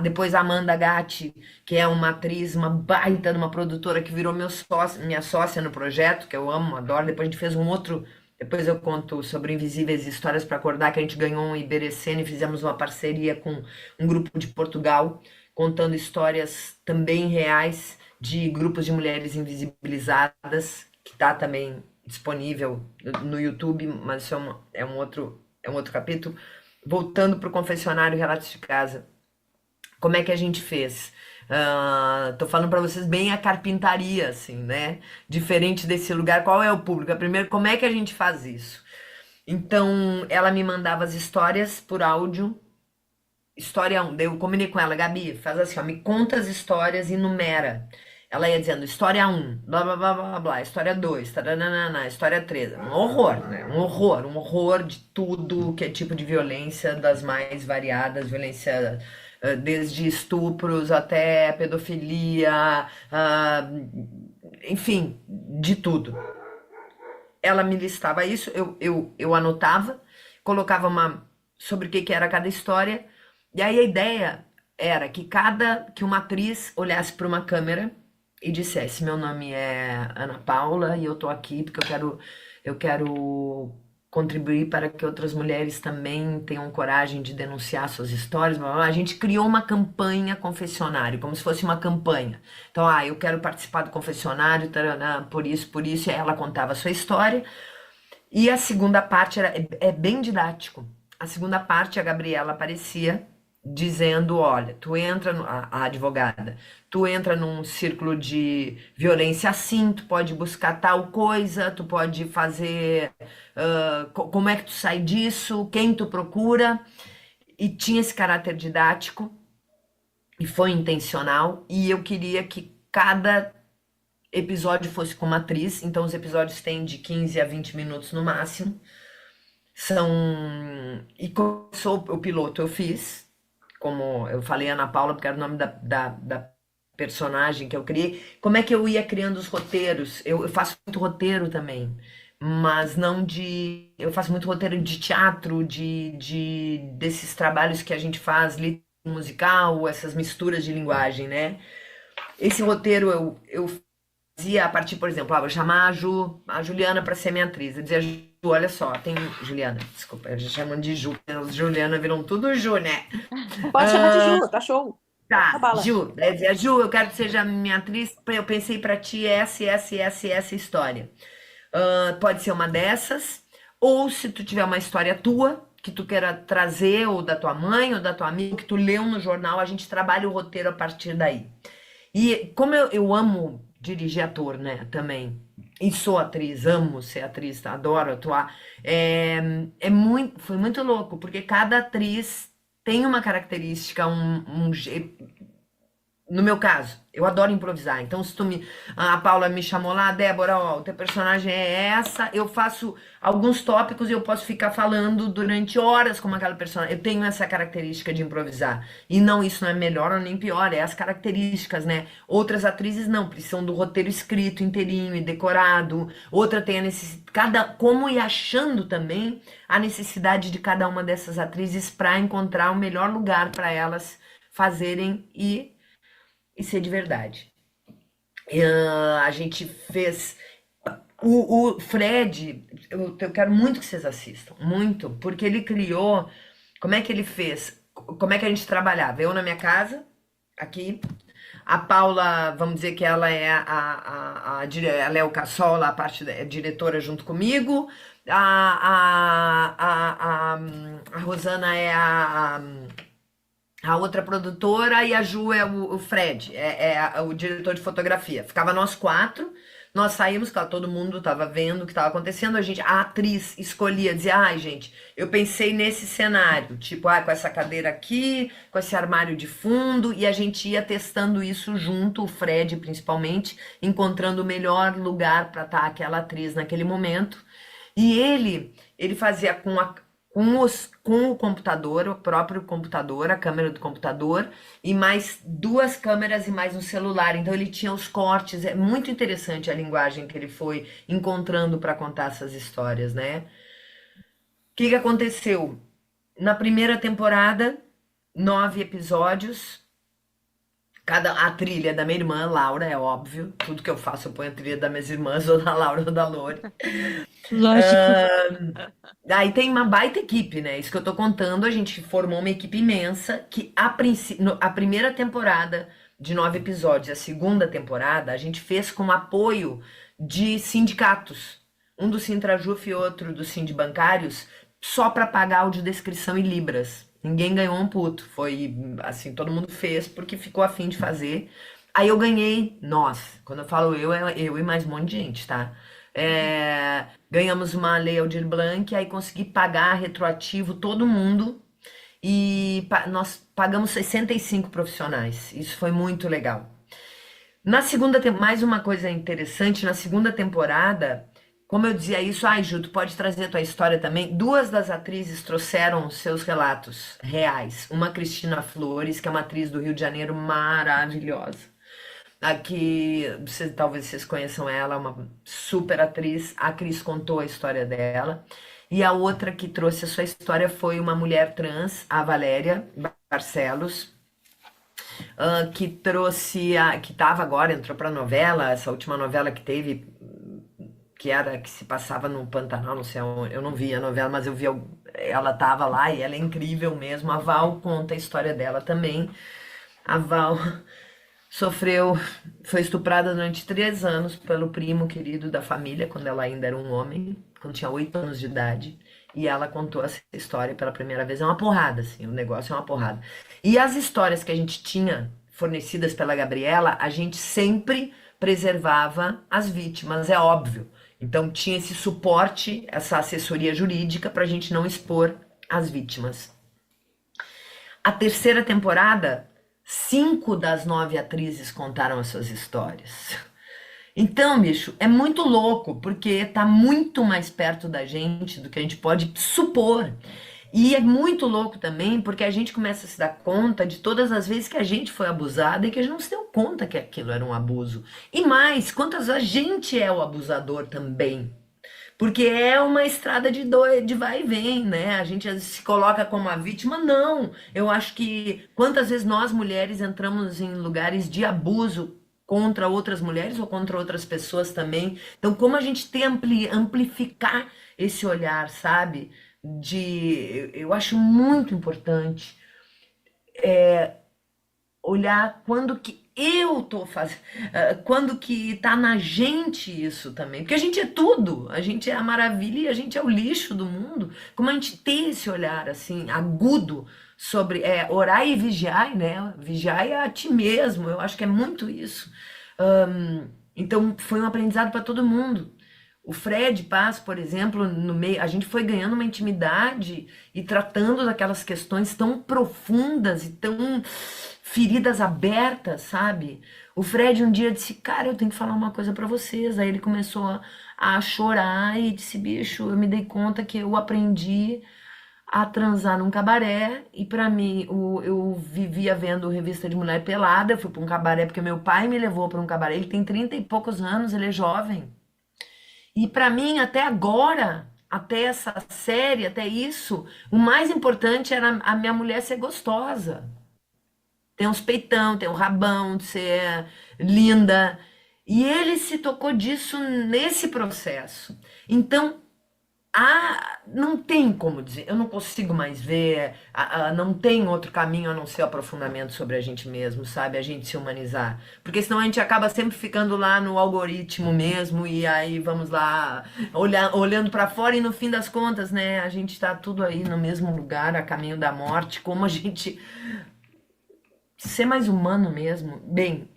depois a Amanda Gatti, que é uma atriz, uma baita de uma produtora que virou minha sócia no projeto, que eu amo, adoro. Depois a gente fez um outro, depois eu conto sobre Invisíveis Histórias para Acordar, que a gente ganhou um Iberecene e fizemos uma parceria com um grupo de Portugal, contando histórias também reais de grupos de mulheres invisibilizadas, que está também disponível no YouTube, mas isso é um outro capítulo. Voltando para o confessionário Relatos de Casa, como é que a gente fez? Tô falando para vocês bem a carpintaria, assim, né? Diferente desse lugar, qual é o público? Primeiro, como é que a gente faz isso? Então, ela me mandava as histórias por áudio. História 1, daí eu combinei com ela, Gabi, faz assim, ó, me conta as histórias e numera. Ela ia dizendo, história 1, blá, blá, blá, blá, blá, história 2, taranana, história 3. Um horror, né? Um horror de tudo que é tipo de violência, das mais variadas, violência desde estupros até pedofilia, enfim, de tudo. Ela me listava isso, eu anotava, colocava sobre o que era cada história, e aí a ideia era que uma atriz olhasse para uma câmera e dissesse, meu nome é Ana Paula e eu tô aqui porque eu quero contribuir para que outras mulheres também tenham coragem de denunciar suas histórias. Blá, blá, blá. A gente criou uma campanha confessionário, como se fosse uma campanha. Então, eu quero participar do confessionário, taranã, por isso, e aí ela contava a sua história. E a segunda parte é bem didático. A segunda parte, a Gabriela aparecia dizendo, olha, a advogada, tu entra num círculo de violência assim, tu pode buscar tal coisa, tu pode fazer, como é que tu sai disso, quem tu procura, e tinha esse caráter didático, e foi intencional, e eu queria que cada episódio fosse com uma atriz, então os episódios têm de 15 a 20 minutos no máximo, e começou o piloto, eu fiz, como eu falei Ana Paula, porque era o nome da personagem que eu criei. Como é que eu ia criando os roteiros? Eu faço muito roteiro também, mas não de... Eu faço muito roteiro de teatro, desses trabalhos que a gente faz, musical, essas misturas de linguagem, né? Esse roteiro eu fazia a partir, por exemplo, vou chamar a Juliana para ser minha atriz. Eu dizia, olha só, tem Juliana, desculpa, eu já chamando de Ju, as Juliana viram tudo Ju, né? Pode chamar de Ju, tá show. Na Tá, bala. Ju, daí dizia, Ju, eu quero que seja minha atriz, eu pensei pra ti essa história. Pode ser uma dessas, ou se tu tiver uma história tua, que tu queira trazer, ou da tua mãe, ou da tua amiga, que tu leu no jornal, a gente trabalha o roteiro a partir daí. E como eu amo dirigir ator, né, também, e sou atriz, amo ser atriz, tá? Adoro atuar, foi muito louco, porque cada atriz tem uma característica, no meu caso, eu adoro improvisar. Então, se a Paula me chamou lá, Débora, ó, o teu personagem é essa, eu faço alguns tópicos e eu posso ficar falando durante horas como aquela personagem. Eu tenho essa característica de improvisar. E não, isso não é melhor ou nem pior, é as características, né? Outras atrizes não, precisam do roteiro escrito inteirinho e decorado. Outra tem a necessidade, como ir achando também a necessidade de cada uma dessas atrizes para encontrar o melhor lugar para elas fazerem e ser de verdade. A gente fez. O Fred, eu quero muito que vocês assistam, muito, porque ele criou. Como é que ele fez? Como é que a gente trabalhava? Eu na minha casa, aqui. A Paula, vamos dizer que ela é ela é o caçola, a parte da diretora junto comigo. A Rosana é a outra produtora e a Ju é o Fred, o diretor de fotografia. Ficava nós quatro, nós saímos, todo mundo estava vendo o que estava acontecendo, a atriz escolhia, dizia, ai gente, eu pensei nesse cenário, tipo, com essa cadeira aqui, com esse armário de fundo, e a gente ia testando isso junto, o Fred principalmente, encontrando o melhor lugar para estar aquela atriz naquele momento. E ele fazia com o computador, o próprio computador, a câmera do computador, e mais duas câmeras e mais um celular. Então ele tinha os cortes, é muito interessante a linguagem que ele foi encontrando para contar essas histórias, né? O que aconteceu? Na primeira temporada, 9 episódios. A trilha da minha irmã, Laura, é óbvio. Tudo que eu faço, eu ponho a trilha das minhas irmãs, ou da Laura ou da Lore. Lógico. Aí tem uma baita equipe, né? Isso que eu tô contando, a gente formou uma equipe imensa que a primeira temporada de 9 episódios, a segunda temporada, a gente fez com apoio de sindicatos. Um do Sintrajuf e outro do Sindibancários, só para pagar audiodescrição e libras. Ninguém ganhou um puto. Foi assim, todo mundo fez porque ficou a fim de fazer. Aí eu ganhei, quando eu falo eu, é eu e mais um monte de gente, tá? Ganhamos uma lei Aldir Blanc, aí consegui pagar retroativo todo mundo e nós pagamos 65 profissionais. Isso foi muito legal. Mais uma coisa interessante, na segunda temporada, como eu dizia isso, Ju, tu pode trazer a tua história também. 2 das atrizes trouxeram seus relatos reais. Uma, Cristina Flores, que é uma atriz do Rio de Janeiro maravilhosa. Aqui, talvez vocês conheçam ela, uma super atriz. A Cris contou a história dela. E a outra que trouxe a sua história foi uma mulher trans, a Valéria Barcelos, que trouxe, que estava agora, entrou para a novela, essa última novela que teve, que se passava no Pantanal, não sei onde, eu não vi a novela, mas eu vi, ela estava lá e ela é incrível mesmo. A Val conta a história dela também. A Val foi estuprada durante 3 anos pelo primo querido da família, quando ela ainda era um homem, quando tinha 8 anos de idade. E ela contou essa história pela primeira vez. É uma porrada, assim, o negócio é uma porrada. E as histórias que a gente tinha fornecidas pela Gabriela, a gente sempre preservava as vítimas, é óbvio. Então tinha esse suporte, essa assessoria jurídica para a gente não expor as vítimas. A terceira temporada, 5 das 9 atrizes contaram as suas histórias. Então, bicho, é muito louco, porque tá muito mais perto da gente do que a gente pode supor. E é muito louco também, porque a gente começa a se dar conta de todas as vezes que a gente foi abusada e que a gente não se deu conta que aquilo era um abuso. E mais, quantas vezes a gente é o abusador também. Porque é uma estrada de vai e vem, né? A gente se coloca como a vítima. Não, eu acho que quantas vezes nós mulheres entramos em lugares de abuso contra outras mulheres ou contra outras pessoas também. Então, como a gente tem amplificar esse olhar, sabe? Eu acho muito importante olhar quando que eu tô fazendo, quando que tá na gente isso também, porque a gente é tudo, a gente é a maravilha e a gente é o lixo do mundo. Como a gente tem esse olhar assim agudo sobre orar e vigiar, né? Vigiar a ti mesmo. Eu acho que é muito isso. Então foi um aprendizado para todo mundo. O Fred Paz, por exemplo, no meio, a gente foi ganhando uma intimidade e tratando daquelas questões tão profundas e tão feridas abertas, sabe? O Fred um dia disse, cara, eu tenho que falar uma coisa pra vocês. Aí ele começou a chorar e disse, bicho, eu me dei conta que eu aprendi a transar num cabaré e pra mim eu vivia vendo revista de mulher pelada. Eu fui pra um cabaré porque meu pai me levou pra um cabaré. Ele tem 30 e poucos anos, ele é jovem. E para mim, até agora, até essa série, até isso, o mais importante era a minha mulher ser gostosa. Tem uns peitão, tem um rabão, de ser linda. E ele se tocou disso nesse processo. Então, não tem como dizer, eu não consigo mais ver, não tem outro caminho a não ser o aprofundamento sobre a gente mesmo, sabe? A gente se humanizar. Porque senão a gente acaba sempre ficando lá no algoritmo mesmo, e aí vamos lá, olhando para fora, e no fim das contas, né, a gente tá tudo aí no mesmo lugar, a caminho da morte, como a gente ser mais humano mesmo. Bem,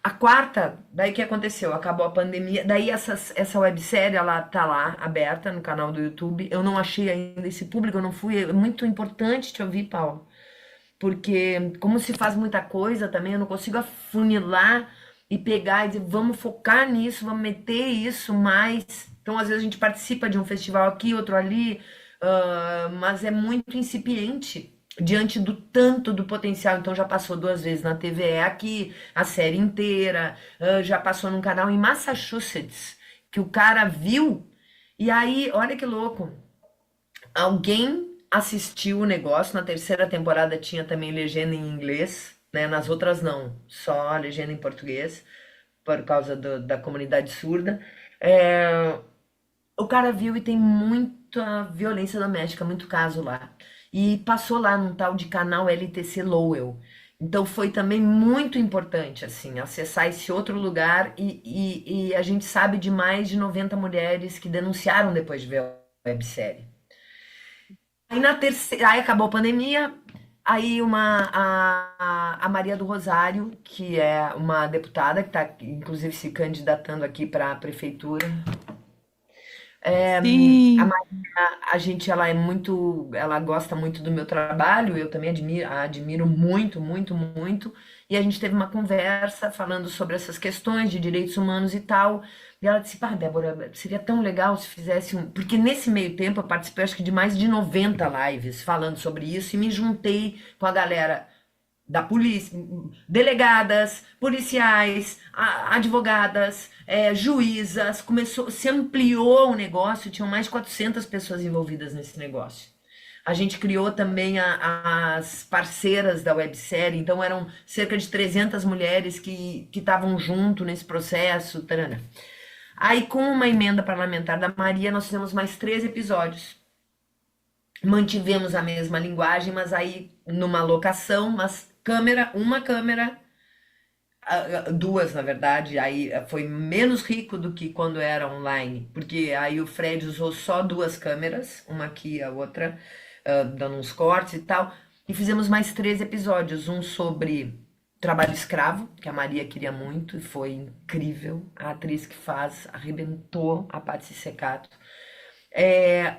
a quarta, daí que aconteceu? Acabou a pandemia, daí essa websérie, ela tá lá, aberta no canal do YouTube. Eu não achei ainda esse público, eu não fui. É muito importante te ouvir, Paulo, porque como se faz muita coisa também, eu não consigo afunilar e pegar e dizer, vamos focar nisso, vamos meter isso mais. Então, às vezes, a gente participa de um festival aqui, outro ali, mas é muito incipiente diante do tanto do potencial. Então, já passou 2 vezes na TVE aqui, a série inteira, já passou num canal em Massachusetts, que o cara viu, e aí, olha que louco, alguém assistiu o negócio. Na terceira temporada tinha também legenda em inglês, né? Nas outras não, só a legenda em português, por causa da comunidade surda. É, o cara viu e tem muita violência doméstica, muito caso lá. E passou lá num tal de canal LTC Lowell. Então foi também muito importante, assim, acessar esse outro lugar e a gente sabe de mais de 90 mulheres que denunciaram depois de ver a websérie. Aí na terceira, aí acabou a pandemia, aí a Maria do Rosário, que é uma deputada que está inclusive se candidatando aqui para a prefeitura. A Sim. Maria, ela é muito, ela gosta muito do meu trabalho, eu também admiro muito, muito, muito. E a gente teve uma conversa falando sobre essas questões de direitos humanos e tal. E ela disse, pá, Débora, seria tão legal se fizesse um. Porque nesse meio tempo eu participei, acho que de mais de 90 lives falando sobre isso e me juntei com a galera da polícia, delegadas, policiais, advogadas, juízas, se ampliou o negócio, tinham mais de 400 pessoas envolvidas nesse negócio. A gente criou também as parceiras da websérie, então eram cerca de 300 mulheres que estavam junto nesse processo. Tarana. Aí, com uma emenda parlamentar da Maria, nós fizemos mais 3 episódios. Mantivemos a mesma linguagem, mas aí numa locação, uma câmera, 2 na verdade, aí foi menos rico do que quando era online, porque aí o Fred usou só 2 câmeras, uma aqui e a outra, dando uns cortes e tal, e fizemos mais 3 episódios, um sobre trabalho escravo, que a Maria queria muito, e foi incrível, a atriz que faz arrebentou, a Patsy Secato.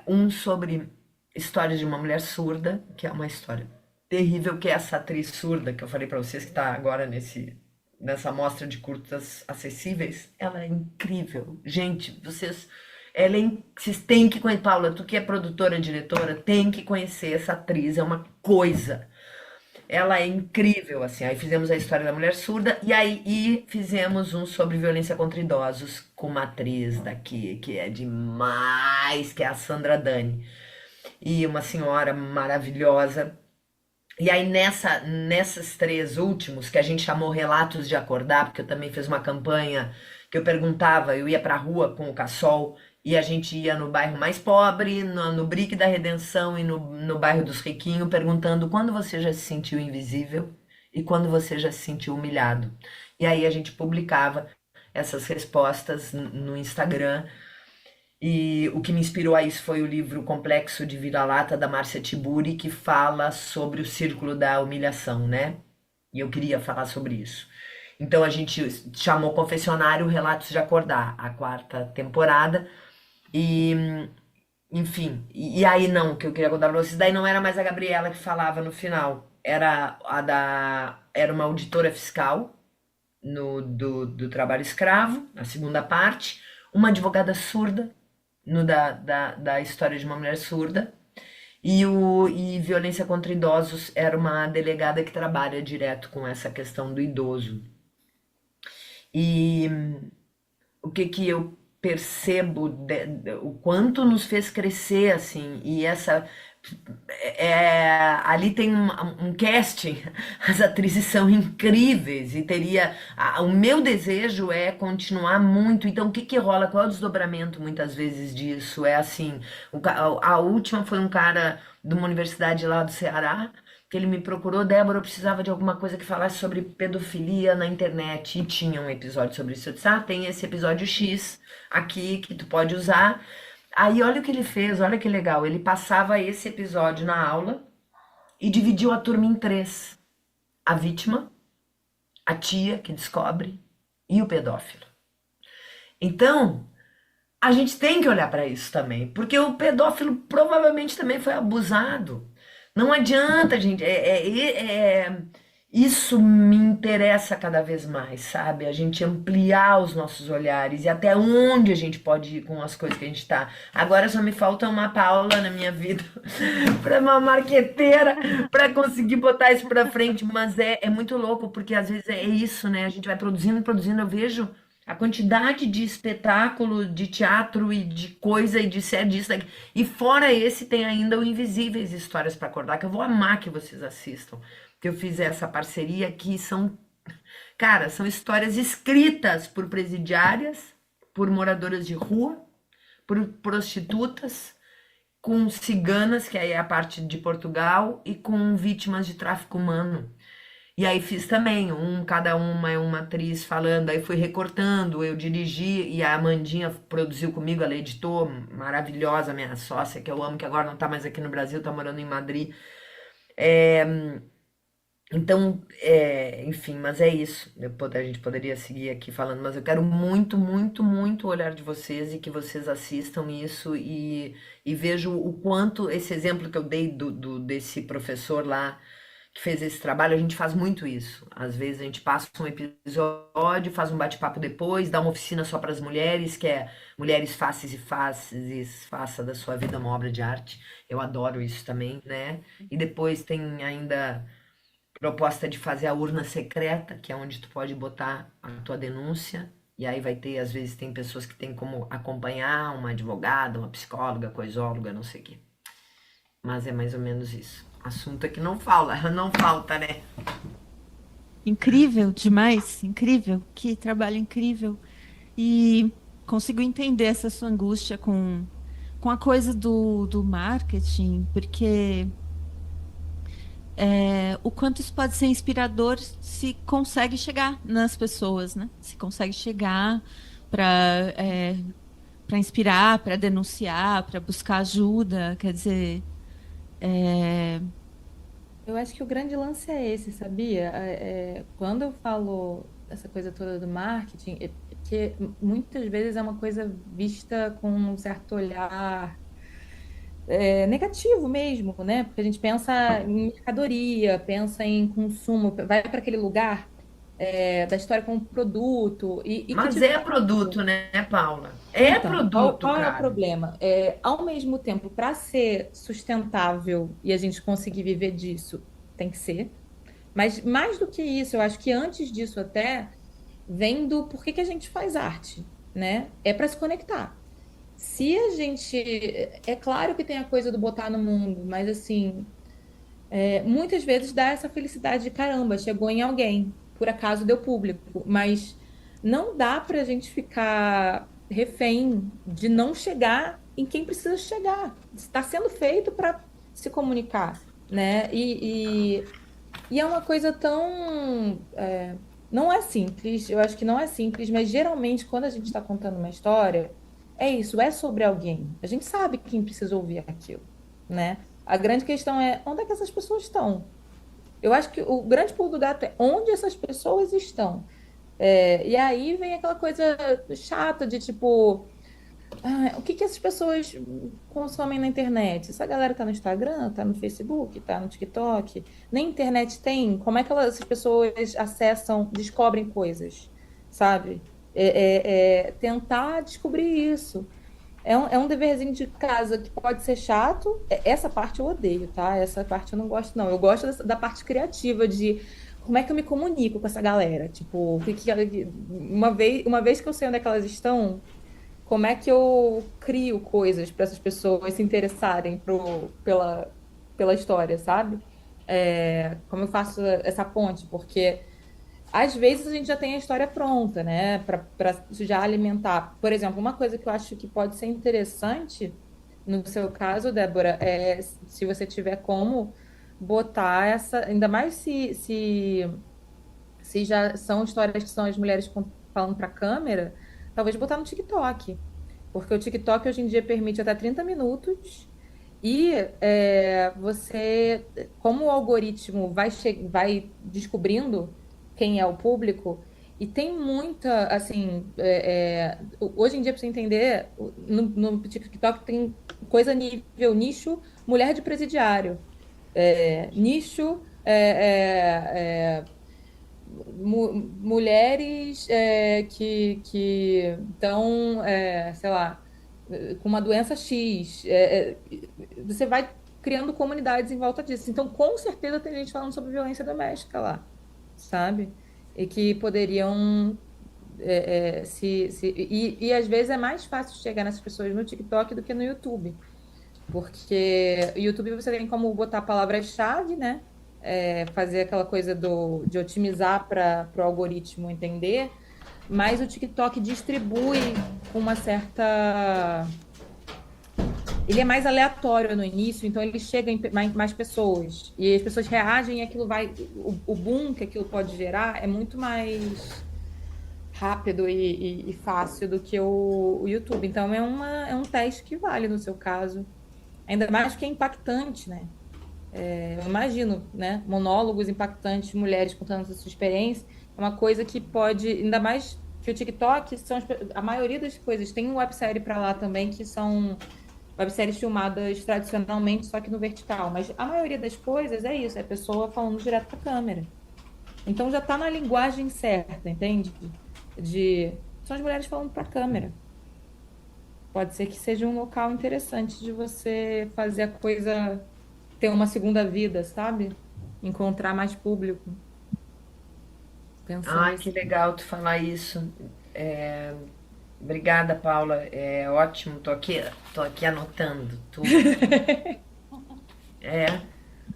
Um sobre história de uma mulher surda, que é uma história terrível, que é essa atriz surda que eu falei pra vocês que tá agora nessa mostra de curtas acessíveis. Ela é incrível. Gente, vocês têm que conhecer. Paula, tu que é produtora, diretora, tem que conhecer essa atriz, é uma coisa. Ela é incrível, assim. Aí fizemos a história da mulher surda e fizemos um sobre violência contra idosos com uma atriz daqui que é demais, que é a Sandra Dani. E uma senhora maravilhosa. E aí nessas três últimos, que a gente chamou Relatos de Acordar, porque eu também fiz uma campanha que eu perguntava, eu ia pra rua com o Cassol e a gente ia no bairro mais pobre, no Brick da Redenção e no bairro dos Riquinhos, perguntando quando você já se sentiu invisível e quando você já se sentiu humilhado. E aí a gente publicava essas respostas no Instagram e o que me inspirou a isso foi o livro Complexo de Vira-Lata, da Márcia Tiburi, que fala sobre o círculo da humilhação, né? E eu queria falar sobre isso. Então a gente chamou Confessionário Relatos de Acordar, a quarta temporada. E, enfim, e aí não, o que eu queria contar pra vocês, daí não era mais a Gabriela que falava no final, era uma auditora fiscal do trabalho escravo, a segunda parte, uma advogada surda no da história de uma mulher surda. E violência contra idosos era uma delegada que trabalha direto com essa questão do idoso. E o que que eu percebo, o quanto nos fez crescer, assim, e ali tem um casting, as atrizes são incríveis e o meu desejo é continuar muito. Então o que que rola? Qual é o desdobramento muitas vezes disso? É assim, a última foi um cara de uma universidade lá do Ceará que ele me procurou: Débora, eu precisava de alguma coisa que falasse sobre pedofilia na internet, e tinha um episódio sobre isso. Eu disse: ah, tem esse episódio X aqui que tu pode usar. Aí olha o que ele fez, olha que legal. Ele passava esse episódio na aula e dividiu a turma em três: a vítima, a tia que descobre e o pedófilo. Então, a gente tem que olhar para isso também, porque o pedófilo provavelmente também foi abusado. Não adianta, gente. Isso me interessa cada vez mais, sabe? A gente ampliar os nossos olhares e até onde a gente pode ir com as coisas que a gente tá. Agora só me falta uma Paula na minha vida para uma marqueteira para conseguir botar isso para frente, mas é muito louco porque às vezes é isso, né? A gente vai produzindo, produzindo, eu vejo a quantidade de espetáculo, de teatro e de coisa e de série disso daqui. E fora esse tem ainda o Invisíveis Histórias para Acordar, que eu vou amar que vocês assistam. Que eu fiz essa parceria que são, cara, são histórias escritas por presidiárias, por moradoras de rua, por prostitutas, com ciganas, que aí é a parte de Portugal, e com vítimas de tráfico humano. E aí fiz também, cada uma é uma atriz falando, aí fui recortando, eu dirigi e a Amandinha produziu comigo, ela editou, maravilhosa, minha sócia, que eu amo, que agora não tá mais aqui no Brasil, tá morando em Madrid. Então, enfim, mas é isso. A gente poderia seguir aqui falando, mas eu quero muito, muito, muito o olhar de vocês e que vocês assistam isso e vejo o quanto esse exemplo que eu dei desse professor lá que fez esse trabalho, a gente faz muito isso. Às vezes a gente passa um episódio, faz um bate-papo depois, dá uma oficina só para as mulheres, que é Mulheres Faces e Faces, faça da sua vida uma obra de arte. Eu adoro isso também, né? E depois tem ainda proposta de fazer a urna secreta, que é onde tu pode botar a tua denúncia. E aí vai ter, às vezes tem pessoas que tem como acompanhar, uma advogada, uma psicóloga, coisóloga, não sei o quê. Mas é mais ou menos isso. Assunto é que não fala, não falta, né? Incrível demais, incrível, que trabalho incrível. E consigo entender essa sua angústia com a coisa do marketing, porque o quanto isso pode ser inspirador se consegue chegar nas pessoas, né? Se consegue chegar para para inspirar, para denunciar, para buscar ajuda, quer dizer, Eu acho que o grande lance é esse, sabia? Quando eu falo essa coisa toda do marketing, é que muitas vezes é uma coisa vista com um certo olhar negativo mesmo, né? Porque a gente pensa em mercadoria, pensa em consumo, vai para aquele lugar da história como produto e que Mas de é fato. produto, né, Paula? É Então, produto, qual é o cara. problema? Ao mesmo tempo, para ser sustentável e a gente conseguir viver disso, tem que ser. Mas mais do que isso, eu acho que antes disso até vem do porquê que a gente faz arte, né? É para se conectar. Se a gente. É claro que tem a coisa do botar no mundo, mas assim, muitas vezes dá essa felicidade de caramba, chegou em alguém, por acaso deu público, mas não dá para a gente ficar refém de não chegar em quem precisa chegar. Está sendo feito para se comunicar, né? E é uma coisa tão. Não é simples, eu acho que não é simples, mas geralmente quando a gente está contando uma história, é isso, é sobre alguém. A gente sabe quem precisa ouvir aquilo, né? A grande questão é onde é que essas pessoas estão? Eu acho que o grande pulo do gato é onde essas pessoas estão. E aí vem aquela coisa chata de tipo. O que que essas pessoas consomem na internet? Essa galera tá no Instagram, tá no Facebook, tá no TikTok, nem internet tem. Como é que essas pessoas acessam, descobrem coisas, sabe? Tentar descobrir isso. É um deverzinho de casa que pode ser chato. Essa parte eu odeio, tá? Essa parte eu não gosto, não. Eu gosto da parte criativa de como é que eu me comunico com essa galera. Tipo, uma vez que eu sei onde é que elas estão, como é que eu crio coisas para essas pessoas se interessarem pela história, sabe? Como eu faço essa ponte, porque às vezes a gente já tem a história pronta, né? Para já alimentar. Por exemplo, uma coisa que eu acho que pode ser interessante, no seu caso, Débora, é se você tiver como botar essa. Ainda mais se já são histórias que são as mulheres falando para a câmera, talvez botar no TikTok. Porque o TikTok hoje em dia permite até 30 minutos. E você, como o algoritmo vai descobrindo quem é o público, e tem muita, assim, hoje em dia, para você entender, no TikTok tem coisa nível nicho mulher de presidiário, nicho mulheres que estão, sei lá, com uma doença X. Você vai criando comunidades em volta disso. Então, com certeza, tem gente falando sobre violência doméstica lá, sabe? E que poderiam. E às vezes é mais fácil chegar nessas pessoas no TikTok do que no YouTube. Porque o YouTube você tem como botar palavras-chave, né? Fazer aquela coisa de otimizar para o algoritmo entender, mas o TikTok distribui com uma certa. Ele é mais aleatório no início, então ele chega em mais pessoas. E as pessoas reagem e aquilo vai. O boom que aquilo pode gerar é muito mais rápido e fácil do que o YouTube. Então é um teste que vale no seu caso. Ainda mais que é impactante, né? Eu imagino, né? Monólogos impactantes, mulheres contando a sua experiência, é uma coisa que pode, ainda mais que o TikTok, a maioria das coisas, tem uma websérie para lá também, que são webséries filmadas tradicionalmente, só que no vertical, mas a maioria das coisas é isso, é a pessoa falando direto para a câmera. Então já está na linguagem certa, entende? São as mulheres falando para a câmera. Pode ser que seja um local interessante de você fazer a coisa ter uma segunda vida, sabe? Encontrar mais público. Pensando Ai, que assim. legal tu falar isso. Obrigada, Paula. É ótimo. Tô aqui anotando tudo. É,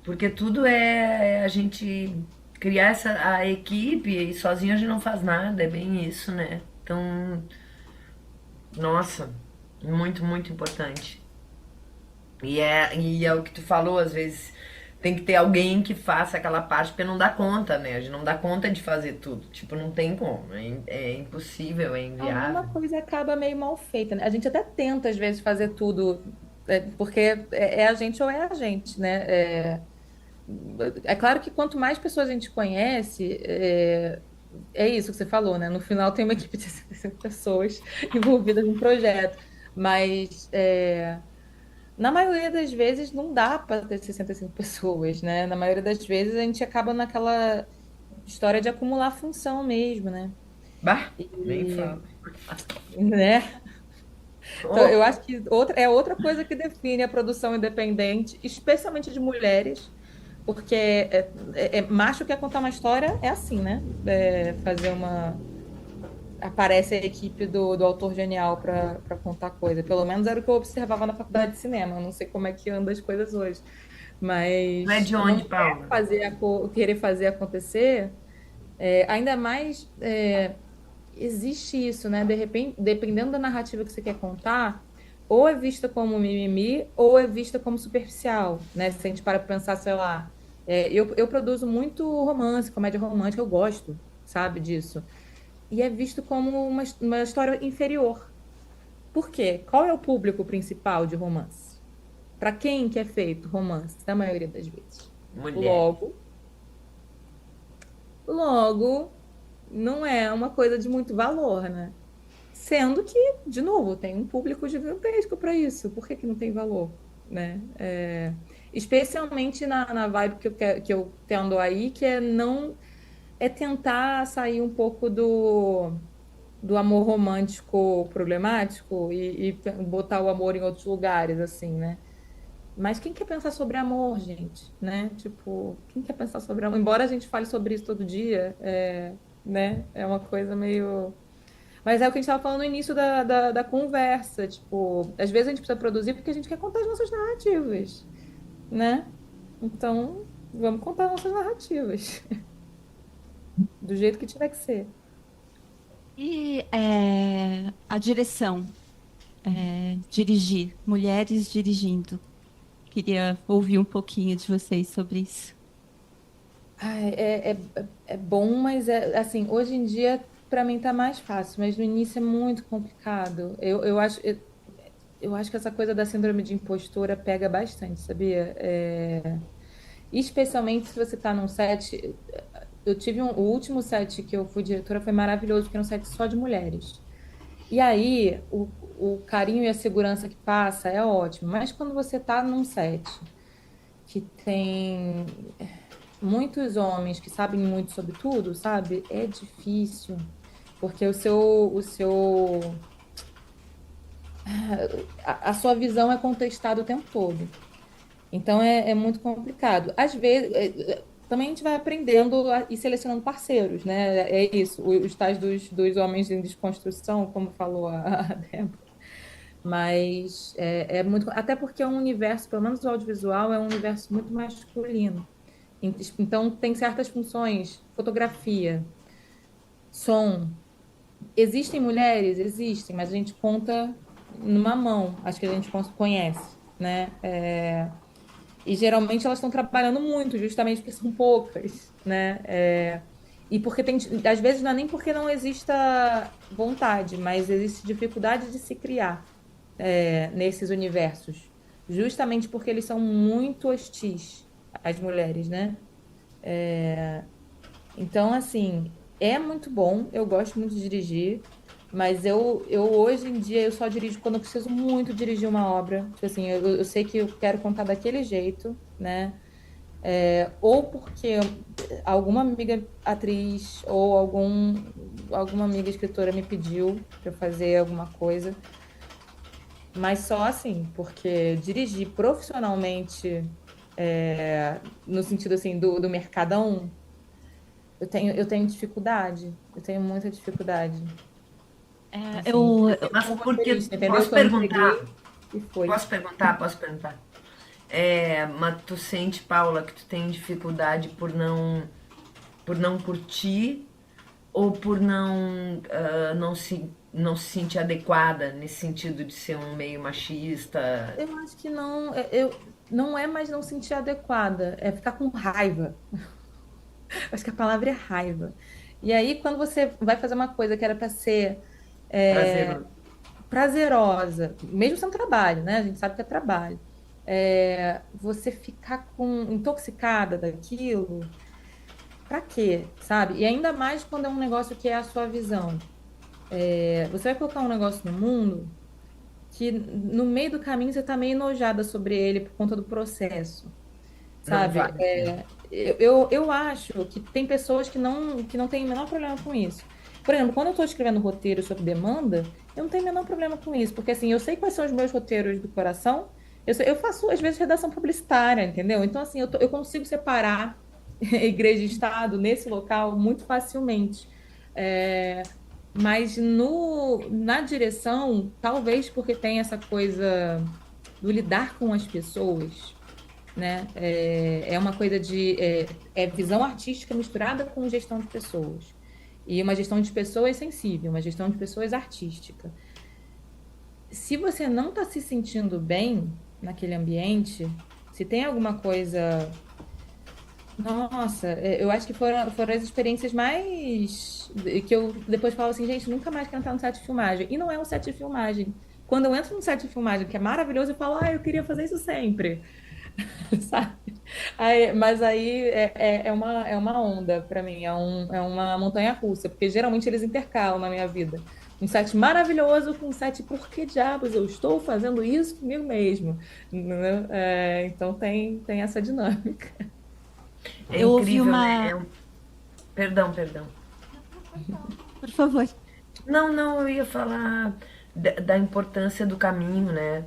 porque tudo é a gente criar a equipe e sozinho a gente não faz nada, é bem isso, né? Então, nossa, muito, muito importante. E é o que tu falou, às vezes tem que ter alguém que faça aquela parte porque não dá conta, né? A gente não dá conta de fazer tudo. Tipo, não tem como. É impossível, é Alguma inviável. coisa acaba meio mal feita, né? A gente até tenta, às vezes, fazer tudo, porque é a gente ou é a gente, né? É claro que quanto mais pessoas a gente conhece, é isso que você falou, né? No final tem uma equipe de 65 pessoas envolvidas no projeto, mas na maioria das vezes não dá para ter 65 pessoas, né? Na maioria das vezes a gente acaba naquela história de acumular função mesmo, né? Bah, nem E, falo. né? Então, Oh, eu acho que outra coisa que define a produção independente, especialmente de mulheres, porque macho quer contar uma história, é assim, né? Fazer uma. Aparece a equipe do autor genial para contar coisa. Pelo menos era o que eu observava na faculdade de cinema. Eu não sei como é que anda as coisas hoje. Tu é mas de não onde, quer Paula? fazer querer fazer acontecer, ainda mais existe isso, né? De repente, dependendo da narrativa que você quer contar, ou é vista como mimimi, ou é vista como superficial, né? Se a gente para pra pensar, sei lá, eu produzo muito romance, comédia romântica, eu gosto, sabe, disso. E é visto como uma história inferior. Por quê? Qual é o público principal de romance? Para quem que é feito romance, na maioria das vezes? Mulher. Logo, logo, não é uma coisa de muito valor, né? Sendo que, de novo, tem um público gigantesco para isso. Por que que não tem valor, né? Especialmente na vibe que eu tendo aí, que é não é tentar sair um pouco do amor romântico problemático e botar o amor em outros lugares, assim, né? Mas quem quer pensar sobre amor, gente, né? Tipo, quem quer pensar sobre amor? Embora a gente fale sobre isso todo dia, né? É uma coisa meio. Mas é o que a gente estava falando no início da conversa. Tipo, às vezes a gente precisa produzir porque a gente quer contar as nossas narrativas, né? Então, vamos contar as nossas narrativas, do jeito que tiver que ser. E a direção, dirigir, mulheres dirigindo. Queria ouvir um pouquinho de vocês sobre isso. Ai, é bom, mas assim, hoje em dia para mim tá mais fácil, mas no início é muito complicado. Eu acho que essa coisa da síndrome de impostora pega bastante, sabia? Especialmente se você tá num set. Eu tive o último set que eu fui diretora foi maravilhoso, porque era um set só de mulheres. E aí, o carinho e a segurança que passa é ótimo, mas quando você tá num set que tem muitos homens que sabem muito sobre tudo, sabe? É difícil, porque a sua visão é contestada o tempo todo. Então é muito complicado. Às vezes, também a gente vai aprendendo e selecionando parceiros, né? É isso, os tais dos homens em desconstrução, como falou a Débora. Mas é muito. Até porque é um universo, pelo menos o audiovisual, é um universo muito masculino. Então, tem certas funções, fotografia, som. Existem mulheres? Existem, mas a gente conta numa mão, acho que a gente conhece, né? E geralmente elas estão trabalhando muito, justamente porque são poucas, né? E porque tem, às vezes não é nem porque não exista vontade, mas existe dificuldade de se criar nesses universos, justamente porque eles são muito hostis às mulheres, né? Então, assim, é muito bom, eu gosto muito de dirigir, mas eu hoje em dia eu só dirijo quando eu preciso muito dirigir uma obra. Tipo assim, eu sei que eu quero contar daquele jeito, né? Ou porque alguma amiga atriz ou alguma amiga escritora me pediu para fazer alguma coisa, mas só assim, porque dirigir profissionalmente, no sentido assim do mercadão, eu tenho dificuldade, eu tenho muita dificuldade. É, Assim, eu Mas sou porque roteirista, entendeu? posso Então eu entreguei perguntar? e foi. Posso perguntar? Mas tu sente, Paula, que tu tem dificuldade por não curtir ou por não se sentir adequada nesse sentido de ser um meio machista? Eu acho que não, não é mais não sentir adequada, é ficar com raiva. Acho que a palavra é raiva. E aí, quando você vai fazer uma coisa que era para ser é, Prazeroso. prazerosa, mesmo sendo trabalho, né? A gente sabe que é trabalho. Você ficar intoxicada daquilo, pra quê, sabe? E ainda mais quando é um negócio que é a sua visão. Você vai colocar um negócio no mundo que no meio do caminho você tá meio enojada sobre ele por conta do processo, Não sabe? vale a pena. Eu acho que tem pessoas que não têm o menor problema com isso. Por exemplo, quando eu estou escrevendo roteiro sobre demanda, eu não tenho o menor problema com isso, porque assim, eu sei quais são os meus roteiros do coração, eu faço, às vezes, redação publicitária, entendeu? Então, assim, eu consigo separar igreja e Estado nesse local muito facilmente. É, mas na direção, talvez porque tem essa coisa do lidar com as pessoas, né? É uma coisa é visão artística misturada com gestão de pessoas. E uma gestão de pessoas sensível, uma gestão de pessoas artística. Se você não está se sentindo bem naquele ambiente, se tem alguma coisa. Nossa, eu acho que foram as experiências mais. Que eu depois falo assim, gente, nunca mais quero entrar no set de filmagem. E não é um set de filmagem. Quando eu entro num set de filmagem que é maravilhoso, eu falo, eu queria fazer isso sempre, sabe? Mas aí é uma onda para mim, é uma montanha russa, porque geralmente eles intercalam na minha vida. Um set maravilhoso com um set, por que diabos eu estou fazendo isso comigo mesmo? Entendeu? Então tem essa dinâmica. É Eu ouvi incrível, né? uma. Perdão, perdão. Por favor. Não, não, eu ia falar da importância do caminho, né?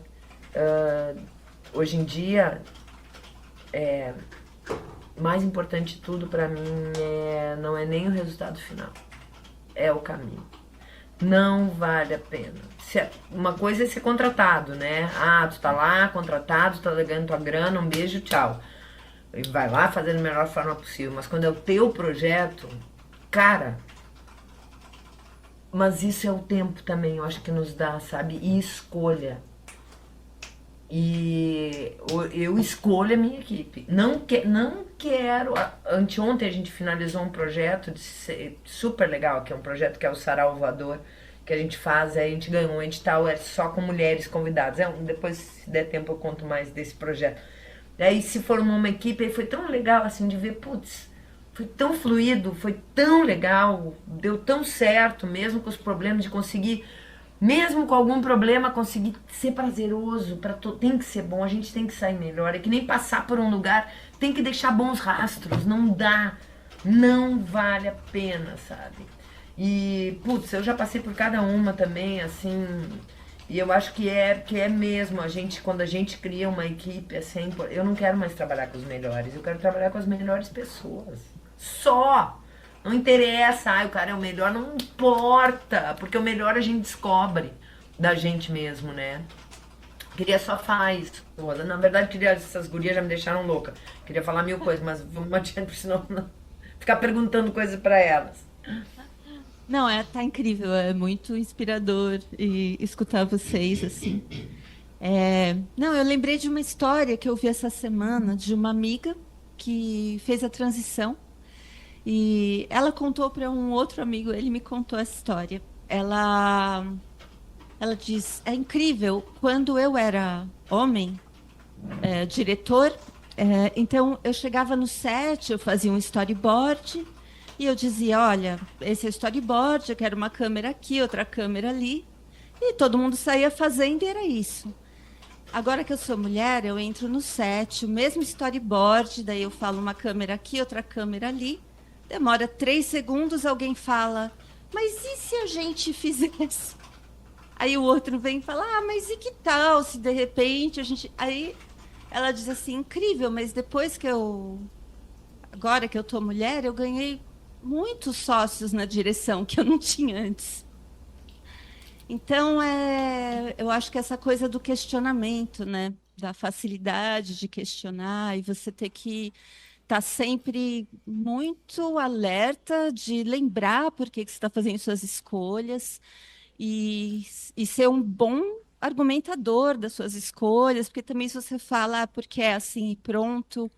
Ah, hoje em dia, mais importante de tudo pra mim não é nem o resultado final, é o caminho. Não vale a pena. Uma coisa é ser contratado, né? Ah, tu tá lá, contratado, tu tá ganhando tua grana, um beijo, tchau. E vai lá fazer da melhor forma possível. Mas quando é o teu projeto, cara, mas isso é o tempo também, eu acho que nos dá, sabe? E escolha. E eu escolho a minha equipe. Não quero. Anteontem a gente finalizou um projeto super legal, que é um projeto que é o Sarau Voador, que a gente faz, aí a gente ganhou um edital, é só com mulheres convidadas. Depois, se der tempo, eu conto mais desse projeto. Aí se formou uma equipe, aí foi tão legal assim de ver, putz, foi tão fluido, foi tão legal, deu tão certo, mesmo com os problemas de conseguir, mesmo com algum problema, conseguir ser prazeroso, tem que ser bom, a gente tem que sair melhor. É que nem passar por um lugar, tem que deixar bons rastros, não dá, não vale a pena, sabe? E, putz, eu já passei por cada uma também, assim, e eu acho que é mesmo, quando a gente cria uma equipe, assim, eu não quero mais trabalhar com os melhores, eu quero trabalhar com as melhores pessoas. Só! Não interessa, o cara é o melhor, não importa, porque o melhor a gente descobre da gente mesmo, né? Queria só falar isso, Rosa. Na verdade, essas gurias já me deixaram louca. Queria falar mil coisas, mas vamos adiante, porque senão não, ficar perguntando coisas pra elas. Não, tá incrível, é muito inspirador e escutar vocês assim. Não, eu lembrei de uma história que eu vi essa semana de uma amiga que fez a transição e ela contou para um outro amigo, ele me contou essa história. Ela diz, é incrível, quando eu era homem, diretor, então eu chegava no set, eu fazia um storyboard e eu dizia, olha, esse é o storyboard, eu quero uma câmera aqui, outra câmera ali. E todo mundo saía fazendo e era isso. Agora que eu sou mulher, eu entro no set, o mesmo storyboard, daí eu falo uma câmera aqui, outra câmera ali. Demora 3 segundos, alguém fala, mas e se a gente fizesse? Aí o outro vem e fala, mas e que tal se de repente a gente. Aí ela diz assim, incrível, mas depois que agora que eu tô mulher, eu ganhei muitos sócios na direção que eu não tinha antes. Então, eu acho que essa coisa do questionamento, né? Da facilidade de questionar e você ter que estar sempre muito alerta de lembrar por que que você está fazendo suas escolhas e ser um bom argumentador das suas escolhas, porque também se você fala porque é assim e pronto,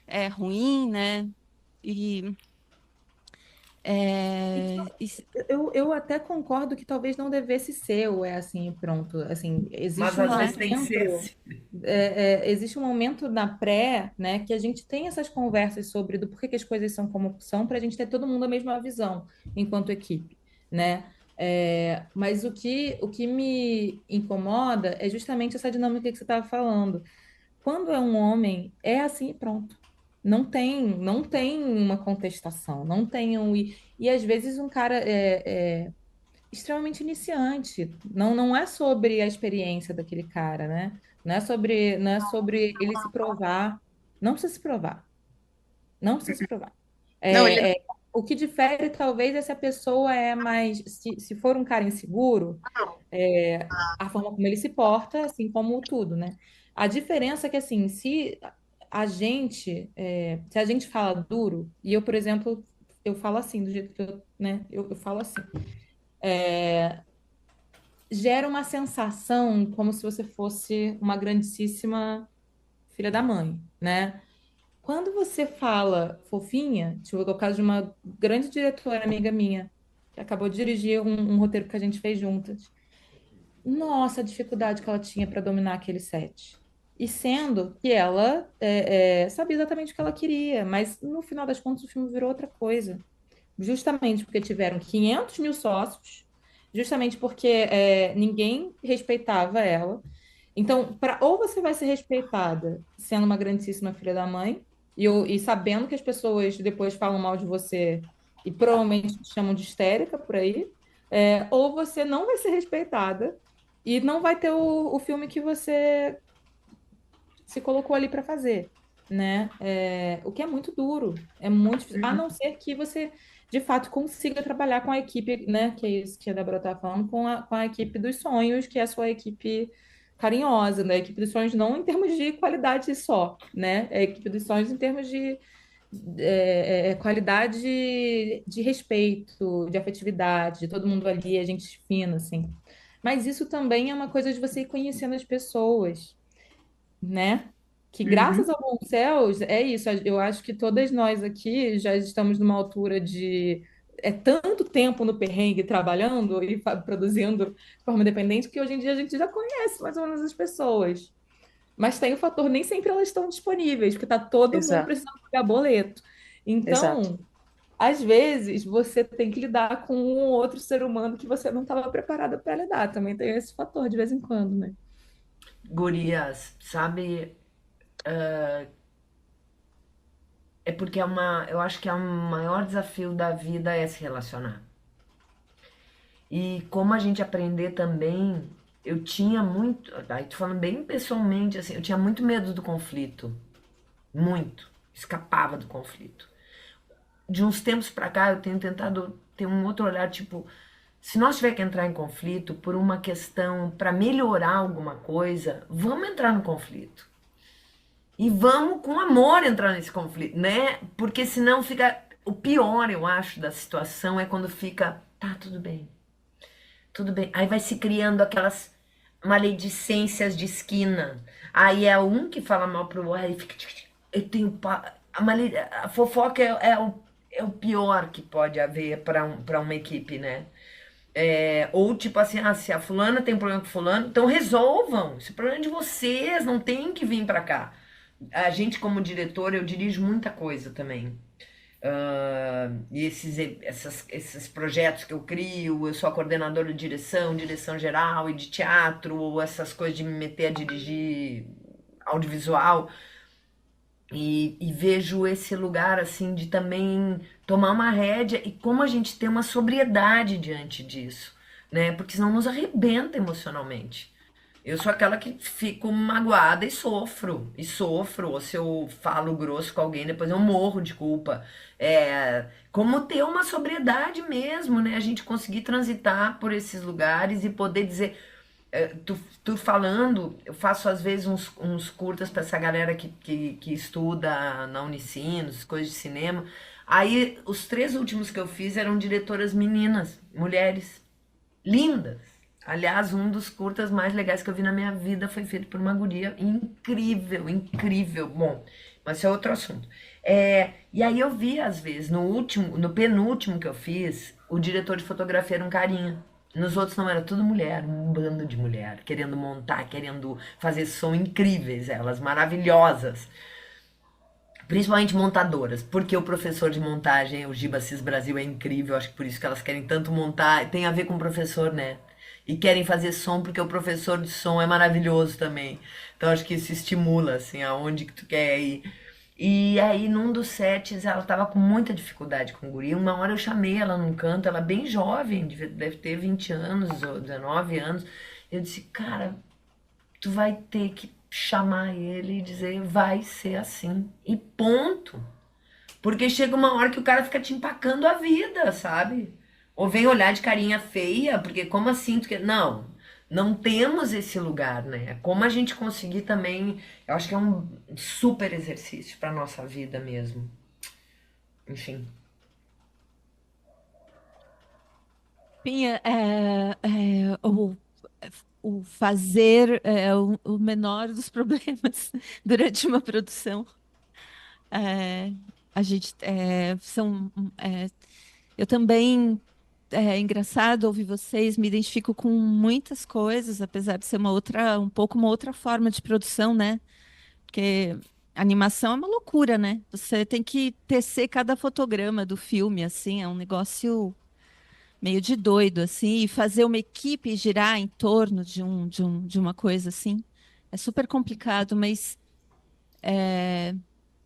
é ruim, né? E, e Eu até concordo que talvez não devesse ser o é assim e pronto. Assim, Mas existe um às vezes claro, tem que ser momento, assim. existe um momento na pré, né, que a gente tem essas conversas sobre do porquê que as coisas são como são, para a gente ter todo mundo a mesma visão enquanto equipe, né? Mas o que me incomoda é justamente essa dinâmica que você estava falando. Quando é um homem, é assim e pronto. Não tem uma contestação, não tem um. E às vezes um cara é extremamente iniciante. Não é sobre a experiência daquele cara, né? Não é sobre ele se provar. Não precisa se provar. Não precisa se provar. Não, ele O que difere, talvez, é se a pessoa é mais. Se for um cara inseguro, a forma como ele se porta, assim como tudo, né? A diferença é que, assim, se se a gente fala duro, e eu, por exemplo, eu falo assim, do jeito que eu, né, eu falo assim, gera uma sensação como se você fosse uma grandíssima filha da mãe, né? Quando você fala fofinha, tipo, é o caso de uma grande diretora amiga minha, que acabou de dirigir um roteiro que a gente fez juntas. Nossa, a dificuldade que ela tinha para dominar aquele set. E sendo que ela sabia exatamente o que ela queria, mas no final das contas o filme virou outra coisa. Justamente porque tiveram 500 mil sócios, justamente porque ninguém respeitava ela. Então, ou você vai ser respeitada sendo uma grandíssima filha da mãe, e sabendo que as pessoas depois falam mal de você e provavelmente te chamam de histérica por aí, ou você não vai ser respeitada e não vai ter o filme que você se colocou ali para fazer, né? O que é muito duro, é muito difícil, a não ser que você de fato consiga trabalhar com a equipe, né? Que é isso que a Débora tá falando, com a equipe dos sonhos, que é a sua equipe carinhosa, né? A equipe dos sonhos não em termos de qualidade só, né? É a equipe dos sonhos em termos de qualidade de respeito, de afetividade, de todo mundo ali, a gente fina, assim. Mas isso também é uma coisa de você ir conhecendo as pessoas, né? Que Uhum. graças ao bom céus, é isso. Eu acho que todas nós aqui já estamos numa altura de tanto tempo no perrengue trabalhando e produzindo de forma independente que hoje em dia a gente já conhece mais ou menos as pessoas. Mas tem o fator, nem sempre elas estão disponíveis, porque está todo mundo Exato, precisando pagar boleto. exato. Então, às vezes, você tem que lidar com um outro ser humano que você não estava preparada para lidar. Também tem esse fator de vez em quando, né? Gurias, sabe, é porque eu acho que é o maior desafio da vida é se relacionar. E como a gente aprender também, eu tinha muito, aí tô falando bem pessoalmente, assim, eu tinha muito medo do conflito, muito, escapava do conflito. De uns tempos pra cá eu tenho tentado ter um outro olhar, tipo, se nós tiver que entrar em conflito por uma questão para melhorar alguma coisa, vamos entrar no conflito. E vamos com amor entrar nesse conflito, né? Porque senão fica. O pior, eu acho, da situação é quando fica. Tá, tudo bem, tudo bem. Aí vai se criando aquelas maledicências de esquina. Aí é um que fala mal pro outro, aí fica. Eu tenho. A fofoca é o pior que pode haver para uma equipe, né? Ou tipo assim, se a fulana tem problema com fulano, então resolvam. Esse problema é de vocês, não tem que vir pra cá. A gente, como diretor, eu dirijo muita coisa também. E esses projetos que eu crio, eu sou a coordenadora de direção, direção geral e de teatro, ou essas coisas de me meter a dirigir audiovisual. E vejo esse lugar assim de também tomar uma rédea e como a gente tem uma sobriedade diante disso, né? Porque senão nos arrebenta emocionalmente. Eu sou aquela que fico magoada e sofro, ou se eu falo grosso com alguém, depois eu morro de culpa. Como ter uma sobriedade mesmo, né? A gente conseguir transitar por esses lugares e poder dizer, tu falando, eu faço às vezes uns curtas para essa galera que estuda na Unicinos, coisas de cinema. Aí os três últimos que eu fiz eram diretoras meninas, mulheres, lindas. Aliás, um dos curtas mais legais que eu vi na minha vida foi feito por uma guria incrível, incrível. Bom, mas isso é outro assunto. E aí eu vi, às vezes, no penúltimo que eu fiz, o diretor de fotografia era um carinha. Nos outros não, era tudo mulher, um bando de mulher, querendo montar, querendo fazer som incríveis, elas maravilhosas. Principalmente montadoras, porque o professor de montagem, o Giba Cis Brasil, é incrível, acho que por isso que elas querem tanto montar, tem a ver com o professor, né? E querem fazer som porque o professor de som é maravilhoso também. Então acho que isso estimula, assim, aonde que tu quer ir. E aí, num dos sets, ela tava com muita dificuldade com o guri. Uma hora eu chamei ela num canto, ela bem jovem, deve ter 20 anos ou 19 anos. Eu disse, cara, tu vai ter que chamar ele e dizer, vai ser assim. E ponto. Porque chega uma hora que o cara fica te empacando a vida, sabe? Ou vem olhar de carinha feia, porque como assim? Tu quer... Não. não temos esse lugar, né? Como a gente conseguir também, eu acho que é um super exercício para nossa vida mesmo. Enfim. Pinha, o fazer é o menor dos problemas durante uma produção. É, a gente eu também é engraçado ouvir vocês, me identifico com muitas coisas, apesar de ser um pouco uma outra forma de produção, né? Porque animação é uma loucura, né? Você tem que tecer cada fotograma do filme, assim, é um negócio meio de doido, assim, e fazer uma equipe girar em torno de uma coisa assim. É super complicado, mas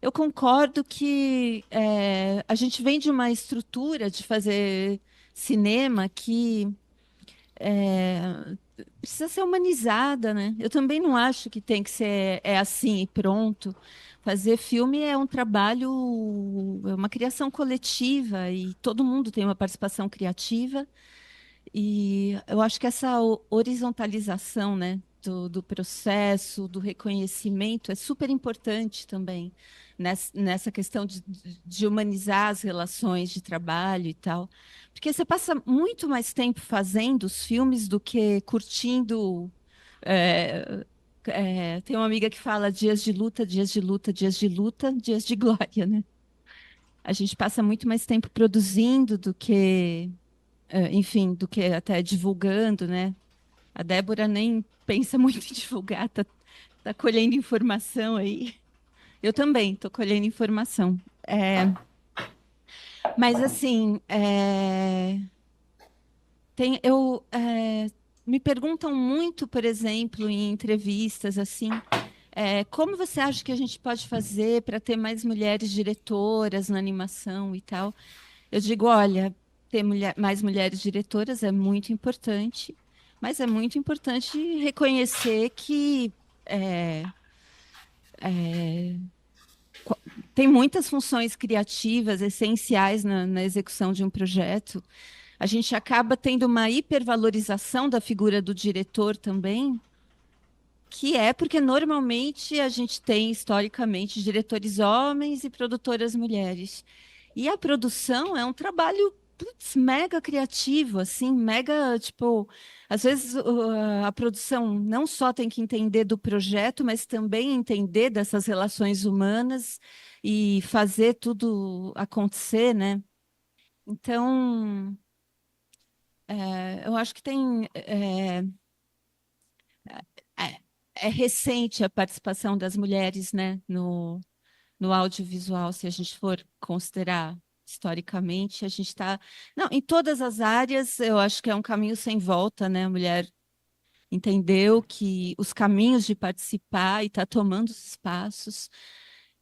eu concordo que a gente vem de uma estrutura de fazer cinema que precisa ser humanizada, né? Eu também não acho que tem que ser assim e pronto. Fazer filme é um trabalho, é uma criação coletiva e todo mundo tem uma participação criativa. E eu acho que essa horizontalização, né, do processo, do reconhecimento, é super importante também nessa questão de humanizar as relações de trabalho e tal. Porque você passa muito mais tempo fazendo os filmes do que curtindo. é, Tem uma amiga que fala dias de luta, dias de luta, dias de luta, dias de glória, né? A gente passa muito mais tempo produzindo do que enfim, do que até divulgando, né? A Débora nem pensa muito em divulgar, tá colhendo informação aí. Eu também tô colhendo informação. Mas assim, me perguntam muito, por exemplo, em entrevistas assim, como você acha que a gente pode fazer para ter mais mulheres diretoras na animação e tal? Eu digo, olha, ter mais mulheres diretoras é muito importante, mas é muito importante reconhecer que é, qu- tem muitas funções criativas essenciais na execução de um projeto. A gente acaba tendo uma hipervalorização da figura do diretor também, que é porque normalmente a gente tem historicamente diretores homens e produtoras mulheres. E a produção é um trabalho, putz, mega criativo, assim, mega, tipo, às vezes a produção não só tem que entender do projeto, mas também entender dessas relações humanas e fazer tudo acontecer, né? Então, eu acho que é, é recente a participação das mulheres, né, no audiovisual, se a gente for considerar historicamente, a gente está. Não, em todas as áreas, eu acho que é um caminho sem volta, né? A mulher entendeu que os caminhos de participar e está tomando os espaços.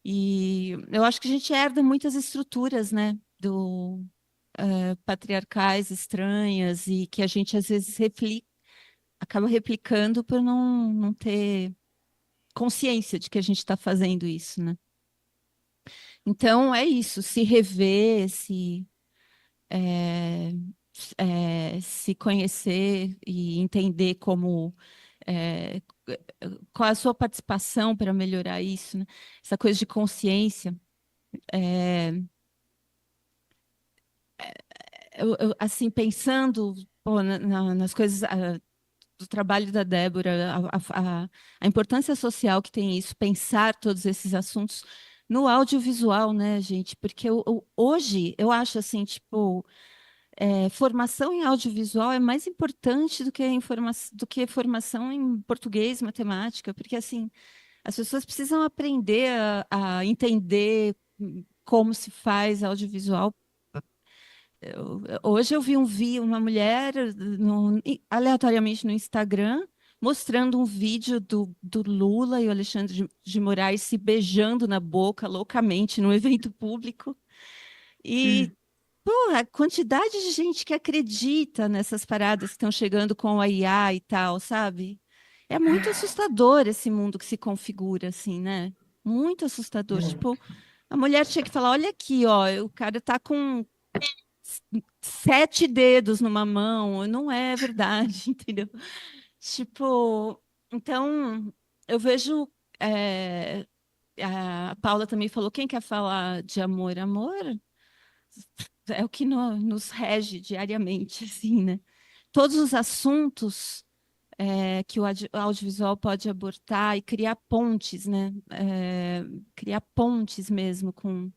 E eu acho que a gente herda muitas estruturas, né? Patriarcais estranhas e que a gente às vezes acaba replicando por não ter consciência de que a gente está fazendo isso, né? Então é isso, se rever, é, se conhecer e entender é, qual é a sua participação para melhorar isso, né? Essa coisa de consciência. É, assim, pensando pô, nas coisas do trabalho da Débora, a importância social que tem isso, pensar todos esses assuntos no audiovisual, né, gente? Porque hoje eu acho assim, tipo, formação em audiovisual é mais importante do que formação em português, matemática, porque assim, as pessoas precisam aprender a entender como se faz audiovisual. Hoje eu vi uma mulher aleatoriamente no Instagram mostrando um vídeo do Lula e o Alexandre de Moraes se beijando na boca loucamente num evento público. E pô, a quantidade de gente que acredita nessas paradas que estão chegando com a IA e tal, sabe? É muito assustador esse mundo que se configura assim, né? Muito assustador. Tipo, Muito. a mulher tinha que falar: olha aqui, ó, o cara tá com 7 dedos numa mão, não é verdade, entendeu? Tipo, então, eu vejo. é, a Paula também falou: quem quer falar de amor? Amor é o que nos rege diariamente, assim, né? Todos os assuntos que o audiovisual pode abordar e criar pontes, né? Criar pontes mesmo com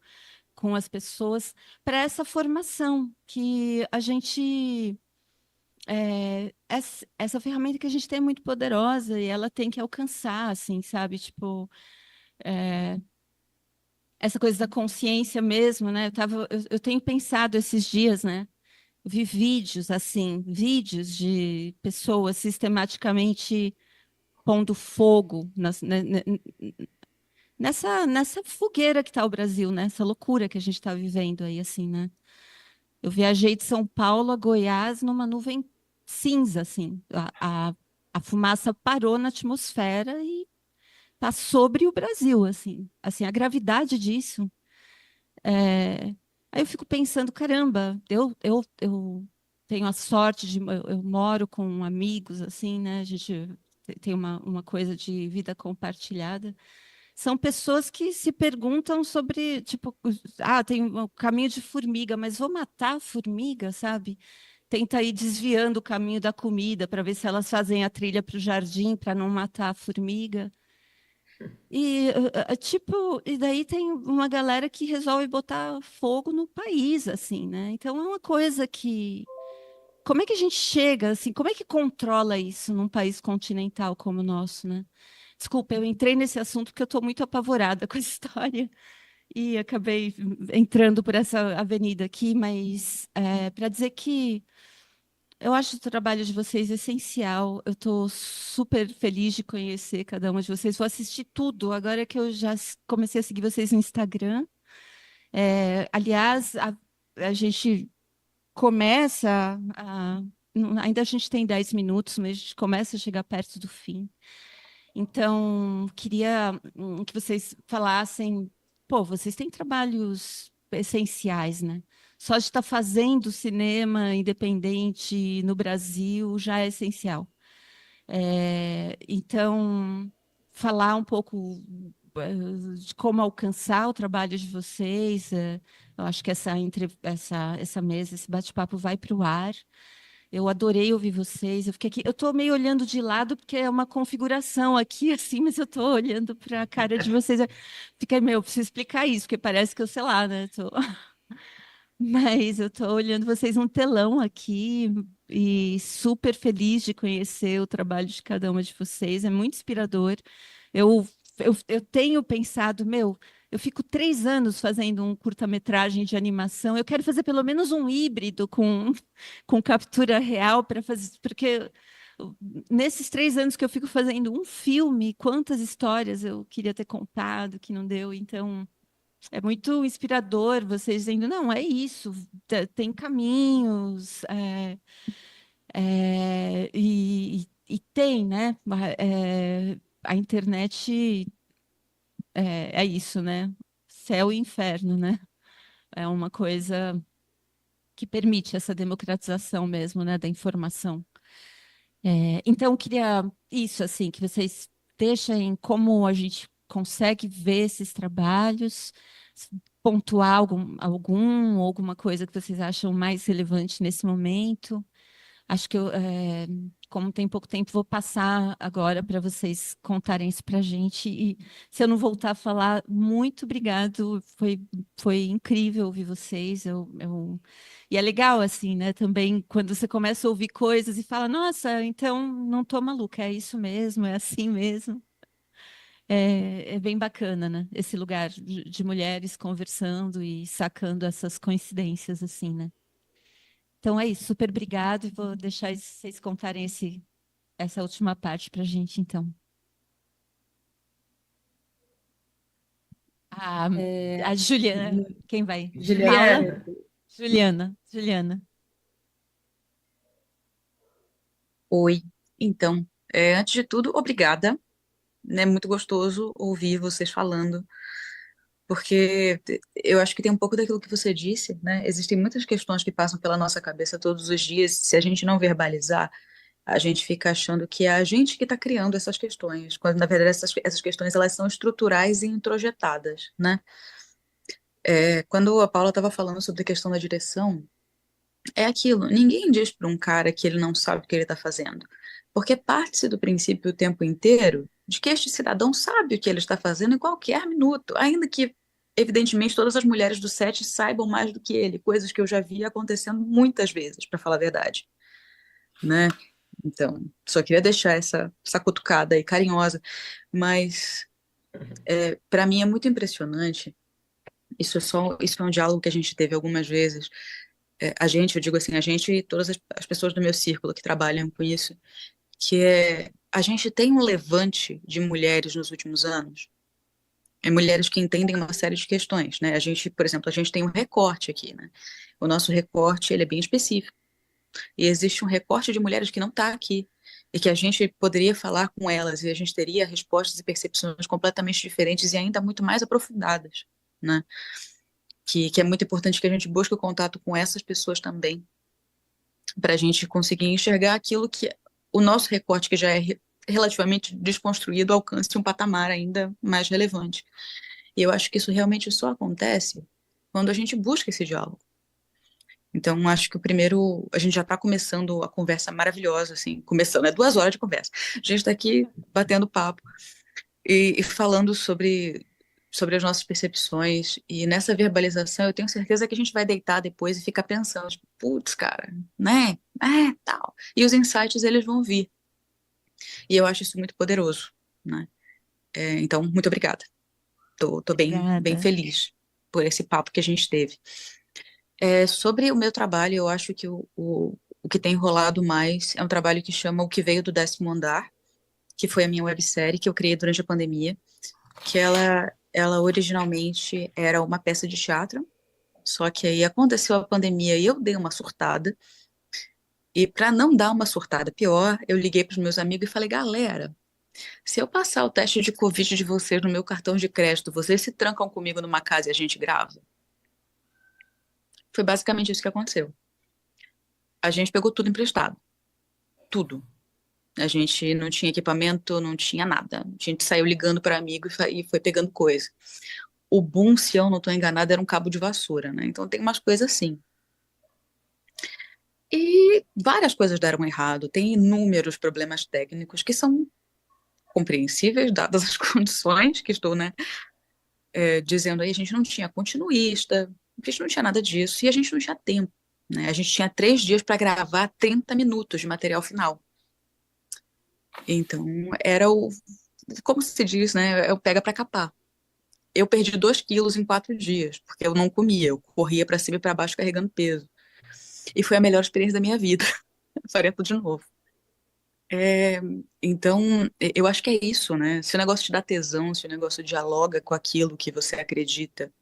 as pessoas para essa formação que a gente. Essa ferramenta que a gente tem é muito poderosa e ela tem que alcançar, assim, sabe? Tipo, essa coisa da consciência mesmo, né? Eu tenho pensado esses dias, né? Vi vídeos, assim, vídeos de pessoas sistematicamente pondo fogo nessa fogueira que está o Brasil, né? Essa loucura que a gente está vivendo aí, assim, né? Eu viajei de São Paulo a Goiás numa nuvem cinza, assim. A fumaça parou na atmosfera e está sobre o Brasil, assim. Assim, a gravidade disso. Aí eu fico pensando, caramba, eu tenho a sorte de eu moro com amigos, assim, né? A gente tem uma coisa de vida compartilhada. São pessoas que se perguntam sobre, tipo, tem o caminho de formiga, mas vou matar a formiga, sabe? Tenta ir desviando o caminho da comida para ver se elas fazem a trilha para o jardim para não matar a formiga. Tipo, e daí tem uma galera que resolve botar fogo no país, assim, né? Então é uma coisa que. Como é que a gente chega, assim, como é que controla isso num país continental como o nosso, né? Desculpa, eu entrei nesse assunto porque eu estou muito apavorada com a história e acabei entrando por essa avenida aqui, mas para dizer que eu acho o trabalho de vocês essencial. Eu estou super feliz de conhecer cada uma de vocês. Vou assistir tudo. Agora que eu já comecei a seguir vocês no Instagram. Aliás, a gente começa ainda a gente tem 10 minutos, mas a gente começa a chegar perto do fim. Então, queria que vocês falassem, pô, vocês têm trabalhos essenciais, né? Só de estar fazendo cinema independente no Brasil já é essencial. Então, falar um pouco de como alcançar o trabalho de vocês. Eu acho que essa mesa, esse bate-papo vai para o ar. Eu adorei ouvir vocês. Eu fiquei aqui, eu estou meio olhando de lado porque é uma configuração aqui assim, mas eu estou olhando para a cara de vocês. Fiquei, eu preciso explicar isso, porque parece que eu sei lá, né? Mas eu estou olhando vocês um telão aqui e super feliz de conhecer o trabalho de cada uma de vocês. É muito inspirador. Eu tenho pensado, eu fico 3 anos fazendo um curta-metragem de animação. Eu quero fazer pelo menos um híbrido com captura real para fazer, porque nesses 3 anos que eu fico fazendo um filme, quantas histórias eu queria ter contado que não deu. Então é muito inspirador vocês dizendo, não, é isso, tem caminhos, e tem, né? A internet é isso, né? Céu e inferno, né? É uma coisa que permite essa democratização mesmo, né, da informação. Então, eu queria isso, assim, que vocês deixem como a gente consegue ver esses trabalhos, pontuar alguma coisa que vocês acham mais relevante nesse momento. Acho que como tem pouco tempo, vou passar agora para vocês contarem isso para a gente. E se eu não voltar a falar, muito obrigado. Foi incrível ouvir vocês. E é legal, assim, né? Também quando você começa a ouvir coisas e fala, nossa, então não tô maluca, é isso mesmo, é assim mesmo. É bem bacana, né? Esse lugar de mulheres conversando e sacando essas coincidências, assim, né? Então é isso, super obrigado e vou deixar vocês contarem essa última parte para a gente, então. A, a Juliana, quem vai? Paula? Juliana, Juliana. Oi. Então, antes de tudo, obrigada. É muito gostoso ouvir vocês falando, porque eu acho que tem um pouco daquilo que você disse, né? Existem muitas questões que passam pela nossa cabeça todos os dias, se a gente não verbalizar, A gente fica achando que é a gente que está criando essas questões, quando na verdade essas questões elas são estruturais e introjetadas, né? Quando a Paula estava falando sobre a questão da direção, é aquilo, ninguém diz para um cara que ele não sabe o que ele está fazendo, porque parte-se do princípio o tempo inteiro de que este cidadão sabe o que ele está fazendo em qualquer minuto, ainda que, evidentemente, todas as mulheres do set saibam mais do que ele, coisas que eu já vi acontecendo muitas vezes, para falar a verdade, né? Então, só queria deixar essa cutucada aí carinhosa, mas para mim é muito impressionante. Isso é um diálogo que a gente teve algumas vezes. Eu digo assim, a gente e todas as pessoas do meu círculo que trabalham com isso, que a gente tem um levante de mulheres nos últimos anos, mulheres que entendem uma série de questões, né? A gente, por exemplo, a gente tem um recorte aqui, né? O nosso recorte, ele é bem específico. E existe um recorte de mulheres que não está aqui, e que a gente poderia falar com elas, e a gente teria respostas e percepções completamente diferentes e ainda muito mais aprofundadas, né? Que é muito importante que a gente busque o contato com essas pessoas também, para a gente conseguir enxergar aquilo que o nosso recorte, que já é relativamente desconstruído, alcance um patamar ainda mais relevante. E eu acho que isso realmente só acontece quando a gente busca esse diálogo. Então, acho que a gente já está começando a conversa maravilhosa, assim, começando, 2 horas de conversa. A gente está aqui batendo papo e falando sobre as nossas percepções, e nessa verbalização eu tenho certeza que a gente vai deitar depois e ficar pensando, tipo, putz, cara, né, tal. E os insights, eles vão vir. E eu acho isso muito poderoso, né? Então, muito obrigada. Tô bem, bem Obrigada. feliz por esse papo que a gente teve. Sobre o meu trabalho, eu acho que o que tem rolado mais é um trabalho que chama O Que Veio do Décimo Andar, que foi a minha websérie que eu criei durante a pandemia, que ela originalmente era uma peça de teatro, só que aí aconteceu a pandemia e eu dei uma surtada, e para não dar uma surtada pior, eu liguei para os meus amigos e falei, galera, se eu passar o teste de Covid de vocês no meu cartão de crédito, vocês se trancam comigo numa casa e a gente grava? Foi basicamente isso que aconteceu. A gente pegou tudo emprestado. Tudo. A gente não tinha equipamento, não tinha nada. A gente saiu ligando para amigo e foi pegando coisa. O boom, se eu não estou enganada, era um cabo de vassoura, né? Então tem umas coisas assim. E várias coisas deram errado. Tem inúmeros problemas técnicos que são compreensíveis, dadas as condições que estou, né, dizendo aí. A gente não tinha continuista, a gente não tinha nada disso, e a gente não tinha tempo, né? A gente tinha 3 dias para gravar 30 minutos de material final. Então, como se diz, né? É o pega para capar. Eu perdi 2 quilos em 4 dias, porque eu não comia, eu corria para cima e para baixo carregando peso. E foi a melhor experiência da minha vida. Faria tudo de novo. É, então, eu acho que é isso, né? Se o negócio te dá tesão, se o negócio dialoga com aquilo que você acredita,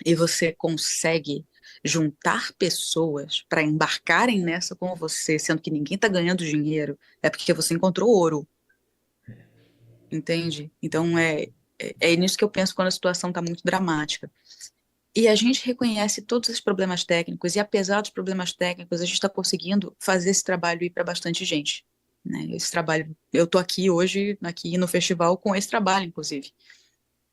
e você consegue juntar pessoas para embarcarem nessa com você, sendo que ninguém está ganhando dinheiro, é porque você encontrou ouro, entende? Então, é nisso que eu penso quando a situação está muito dramática. E a gente reconhece todos esses problemas técnicos, e apesar dos problemas técnicos, a gente está conseguindo fazer esse trabalho ir para bastante gente, né? Esse trabalho, eu estou aqui hoje, aqui no festival, com esse trabalho, inclusive,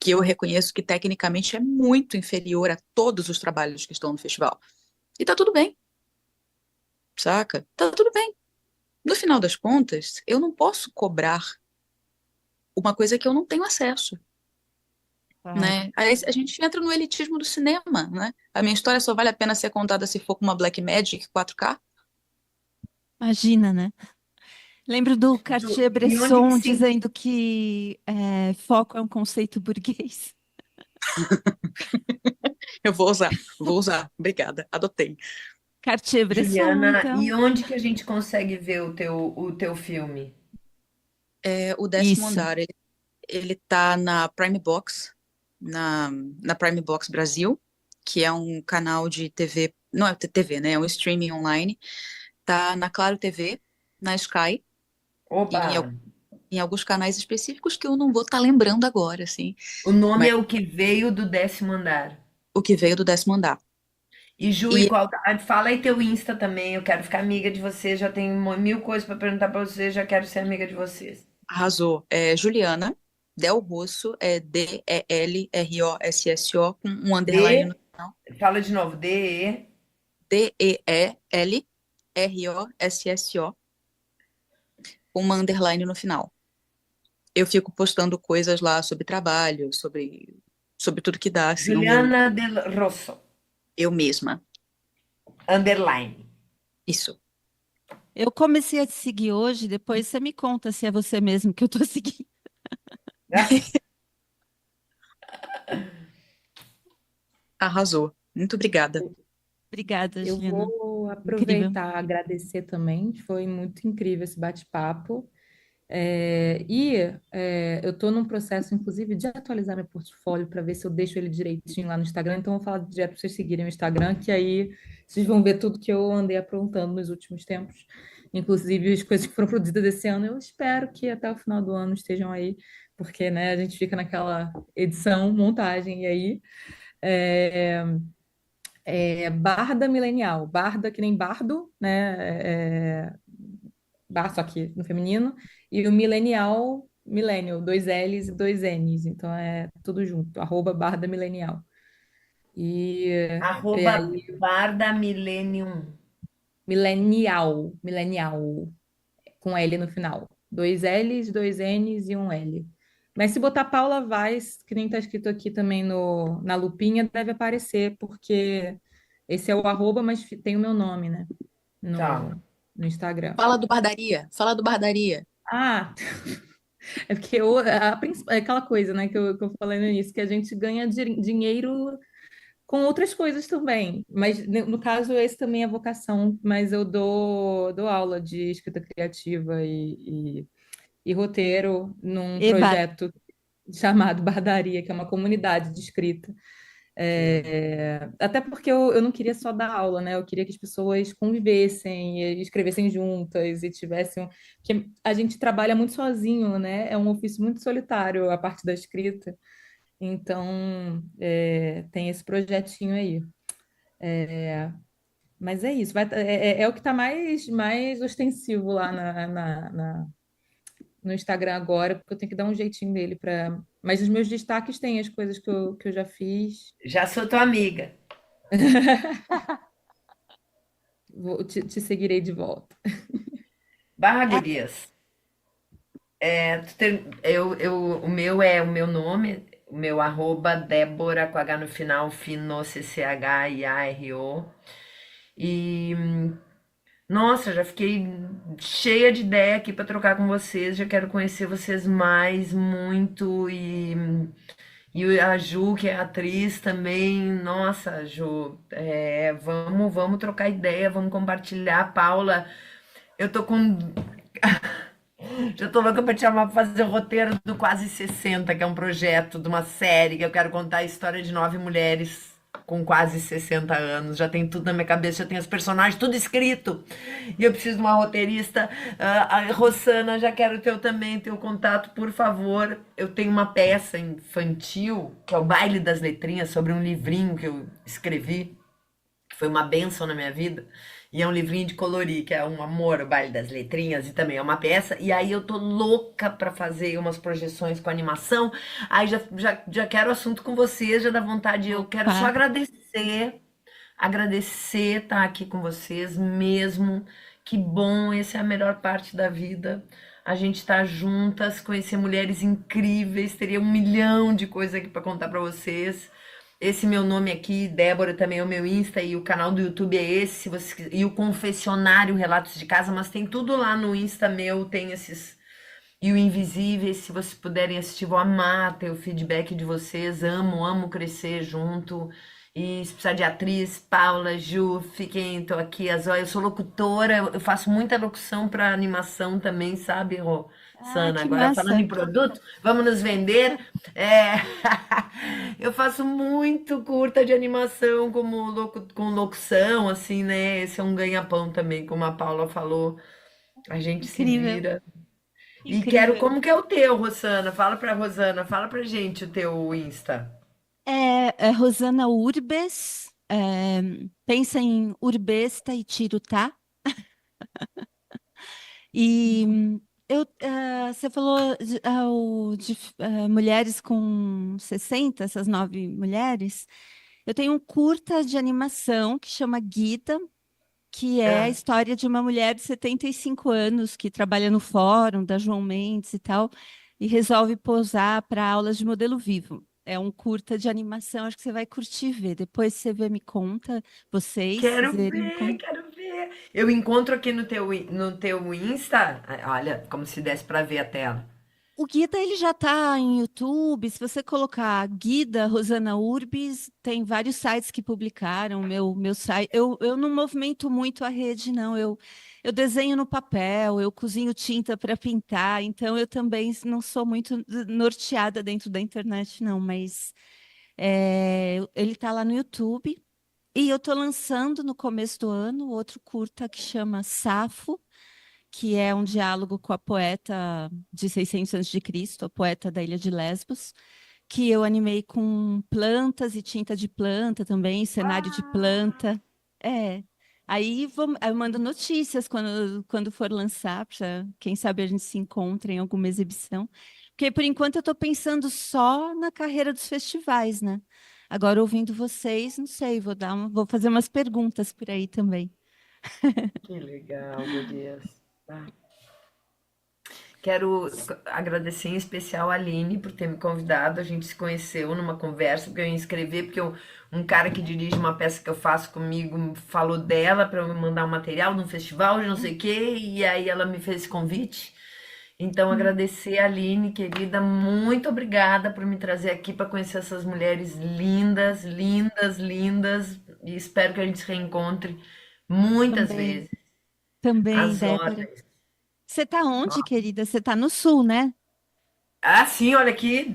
que eu reconheço que tecnicamente é muito inferior a todos os trabalhos que estão no festival. E tá tudo bem, saca? Tá tudo bem. No final das contas, eu não posso cobrar uma coisa que eu não tenho acesso, Claro. né? Aí a gente entra no elitismo do cinema, né? A minha história só vale a pena ser contada se for com uma Blackmagic 4K. Imagina, né? Lembro do E onde que Cartier-Bresson se dizendo que foco é um conceito burguês. Eu vou usar. Obrigada, adotei. Cartier-Bresson, Juliana, então. e onde que a gente consegue ver o teu filme? O Décimo Isso. Andar, ele tá na Prime Box, na Prime Box Brasil, que é um canal de TV, não é TV, né? É um streaming online. Tá na Claro TV, na Sky, e Oba! em alguns canais específicos que eu não vou estar lembrando agora, assim. O nome Mas é O Que Veio do Décimo Andar. o que veio do Décimo Andar. E Ju, E fala aí teu Insta também, eu quero ficar amiga de vocês, já tenho mil coisas para perguntar para vocês, já quero ser amiga de vocês. arrasou. É Juliana Del Rosso, é Delrosso, com um underline no D, final. fala de novo, D-E, Delrosso, com uma underline no final. Eu fico postando coisas lá sobre trabalho, sobre tudo que dá, assim, Juliana Del Rosso, eu mesma. underline. Isso. Eu comecei a te seguir hoje, depois você me conta se é você mesmo que eu tô seguindo. Arrasou. Muito obrigada. Obrigada, Eu Juliana. vou Incrível. aproveitar, agradecer também, foi muito incrível esse bate-papo. Eu estou num processo, inclusive, de atualizar meu portfólio para ver se eu deixo ele direitinho lá no Instagram. Então, eu vou falar direto para vocês seguirem o Instagram, que aí vocês vão ver tudo que eu andei aprontando nos últimos tempos, inclusive as coisas que foram produzidas esse ano. Eu espero que até o final do ano estejam aí, porque, né, a gente fica naquela edição, montagem, e aí. É, Barda Milenial, Barda que nem bardo, né? Bar, só que no feminino, e o Millennial, Millennial, dois L's e dois N's, então é tudo junto, @Barda Millennial. E Arroba aí, Barda Millennium. Millennial, com L no final. Dois L's, dois N's e um L. Mas se botar Paula Vaz, que nem tá escrito aqui também na lupinha, deve aparecer, porque esse é o arroba, mas tem o meu nome, né? Tá. No Instagram. Fala do Bardaria. Ah, é porque é aquela coisa, né, que eu falei no início, que a gente ganha dinheiro com outras coisas também. Mas no caso, esse também é vocação, mas eu dou aula de escrita criativa e roteiro num Eba, projeto chamado Bardaria, que é uma comunidade de escrita. Até porque eu não queria só dar aula, né? Eu queria que as pessoas convivessem, e escrevessem juntas e tivessem. Porque a gente trabalha muito sozinho, né? É um ofício muito solitário a parte da escrita. Então, tem esse projetinho aí. Mas é isso, é o que está mais ostensivo lá no Instagram agora, porque eu tenho que dar um jeitinho nele para. Mas os meus destaques têm as coisas que eu já fiz. Já sou tua amiga. Te seguirei de volta. Barra é, Gurias. O meu é o meu nome, o meu arroba Débora com H no final, Fino, CCHIARO. E nossa, já fiquei cheia de ideia aqui para trocar com vocês. Já quero conhecer vocês mais, muito. E a Ju, que é atriz também. Nossa, Ju, vamos trocar ideia, vamos compartilhar. Paula, eu tô com. Já tô louca pra te chamar pra fazer o roteiro do Quase 60, que é um projeto de uma série que eu quero contar a história de 9 mulheres com quase 60 anos. Já tem tudo na minha cabeça, já tem os personagens, tudo escrito. E eu preciso de uma roteirista. A Rossana, já quero teu também, teu contato, por favor. Eu tenho uma peça infantil, que é o Baile das Letrinhas, sobre um livrinho que eu escrevi, que foi uma bênção na minha vida. E é um livrinho de colorir, que é um amor, o Baile das Letrinhas, e também é uma peça. E aí eu tô louca pra fazer umas projeções com animação. Aí já quero assunto com vocês, já dá vontade. Eu quero só opa. agradecer estar aqui com vocês mesmo. Que bom, essa é a melhor parte da vida. A gente estar juntas, conhecer mulheres incríveis. Teria 1 milhão de coisas aqui para contar para vocês. Esse meu nome aqui, Débora, também é o meu Insta e o canal do YouTube é esse, se você, e o Confessionário Relatos de Casa, mas tem tudo lá no Insta meu, tem esses e o Invisíveis, se vocês puderem assistir, vou amar ter o feedback de vocês, amo crescer junto. E se precisar de atriz, Paula, Ju, fiquem, tô aqui, eu sou locutora, eu faço muita locução para animação também, sabe, Ah, Sana? que Agora falando massa. em produto, vamos nos vender. É, eu faço muito curta de animação com locução, assim, né? Esse é um ganha-pão também, como a Paula falou. A gente se Incrível, vira. E quero, incrível. como que é o teu, Rosana? Fala pra Rosana, fala pra gente o teu Insta. É Rosana Urbes, pensa em Urbesta e Tirutá. E você falou de mulheres com 60, essas 9 mulheres. Eu tenho um curta de animação que chama Guida, que é a Ah, história de uma mulher de 75 anos que trabalha no fórum da João Mendes e tal, e resolve posar para aulas de modelo vivo. É um curta de animação, acho que você vai curtir ver. Depois você vê, me conta, vocês quero verem, me ver, conta. quero ver. Eu encontro aqui no teu Insta. Olha, como se desse para ver a tela. O Guida, ele já está em YouTube. Se você colocar Guida Rosana Urbis, tem vários sites que publicaram. Meu site, eu não movimento muito a rede, não. Eu desenho no papel, eu cozinho tinta para pintar. Então, eu também não sou muito norteada dentro da internet, não. Mas ele está lá no YouTube. E eu estou lançando no começo do ano outro curta que chama Safo, que é um diálogo com a poeta de 600 a.C., a poeta da Ilha de Lesbos, que eu animei com plantas e tinta de planta também, cenário de Ah, planta. É. Eu mando notícias quando for lançar, para quem sabe a gente se encontra em alguma exibição. Porque por enquanto eu estou pensando só na carreira dos festivais, né? Agora, ouvindo vocês, não sei, vou fazer umas perguntas por aí também. que legal, gurias. Ah, quero agradecer em especial a Aline por ter me convidado. A gente se conheceu numa conversa, porque eu ia escrever, um cara que dirige uma peça que eu faço comigo falou dela para eu mandar um material num festival de não sei o quê, e aí ela me fez esse convite. Então, Hum, agradecer a Aline, querida, muito obrigada por me trazer aqui para conhecer essas mulheres lindas, lindas, lindas, e espero que a gente se reencontre muitas também. vezes. Também, Às Débora. ordens. Você tá onde, querida? Você tá no sul, né? Ah, sim, olha aqui,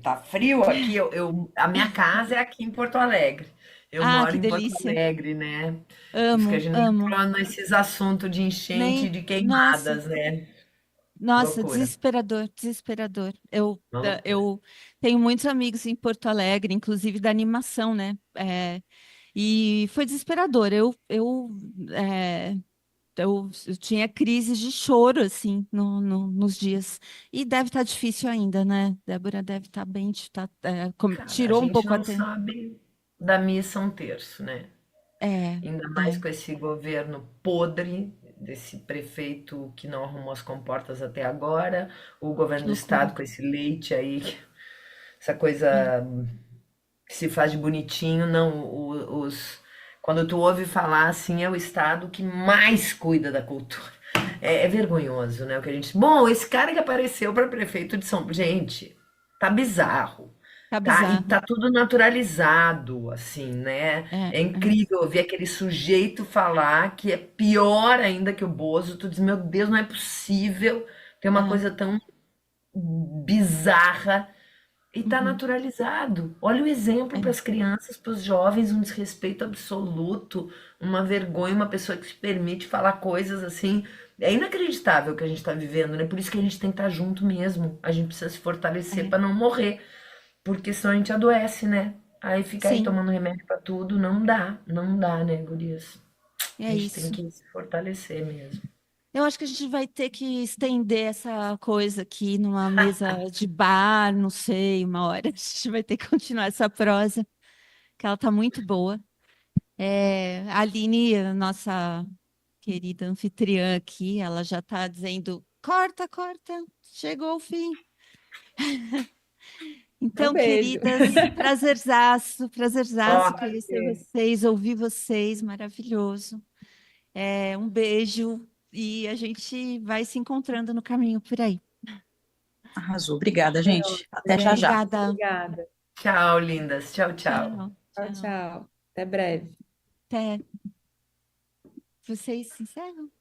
tá frio aqui. A minha casa é aqui em Porto Alegre. Eu Ah, moro que em Porto delícia. Alegre, né? Isso que a Amo, gente nem amo. entrou nesses assuntos de enchente e Nem, de nossa, queimadas, né? nossa, Loucura. desesperador, desesperador. Uma loucura. Eu tenho muitos amigos em Porto Alegre, inclusive da animação, né? E foi desesperador. É, eu tinha crises de choro, assim, nos dias. E deve estar difícil ainda, né? Débora deve estar bem, Cara, a tirou um gente pouco a não atenção. sabe da missa um terço, né? É, Ainda mais é, com esse governo podre, desse prefeito que não arrumou as comportas até agora, o que governo do loucura. estado com esse leite aí, essa coisa É, que se faz de bonitinho, não, quando tu ouve falar assim, é o estado que mais cuida da cultura. É vergonhoso, né? O que a gente. Bom, esse cara que apareceu para prefeito de São Paulo. Gente, tá bizarro. tá Tá? E bizarro. tá tudo naturalizado, assim, né? É, É é, incrível ouvir aquele sujeito falar que é pior ainda que o Bozo. Tu diz, meu Deus, não é possível ter uma é. coisa tão bizarra e está Uhum, naturalizado. Olha o exemplo para é. as crianças, para os jovens, um desrespeito absoluto, uma vergonha, uma pessoa que se permite falar coisas assim. É inacreditável o que a gente está vivendo, né? Por isso que a gente tem que estar junto mesmo. A gente precisa se fortalecer É. para não morrer, porque senão a gente adoece, né? Aí ficar aí Sim, tomando remédio para tudo, não dá, né, gurias? A é gente tem isso. que se fortalecer mesmo. Eu acho que a gente vai ter que estender essa coisa aqui numa mesa de bar, não sei, uma hora. A gente vai ter que continuar essa prosa, que ela tá muito boa. A Aline, a nossa querida anfitriã aqui, ela já está dizendo: corta, corta, chegou o fim. Um Então, beijo. queridas, Ó, prazerzaço conhecer vocês, ouvir vocês, maravilhoso. Um beijo e a gente vai se encontrando no caminho por aí. Arrasou. Obrigada, gente. Até já já. Obrigada. Obrigada. tchau, lindas. Tchau, tchau. Tchau, Tchau, tchau. tchau. Até breve. Até. Vocês se encerram?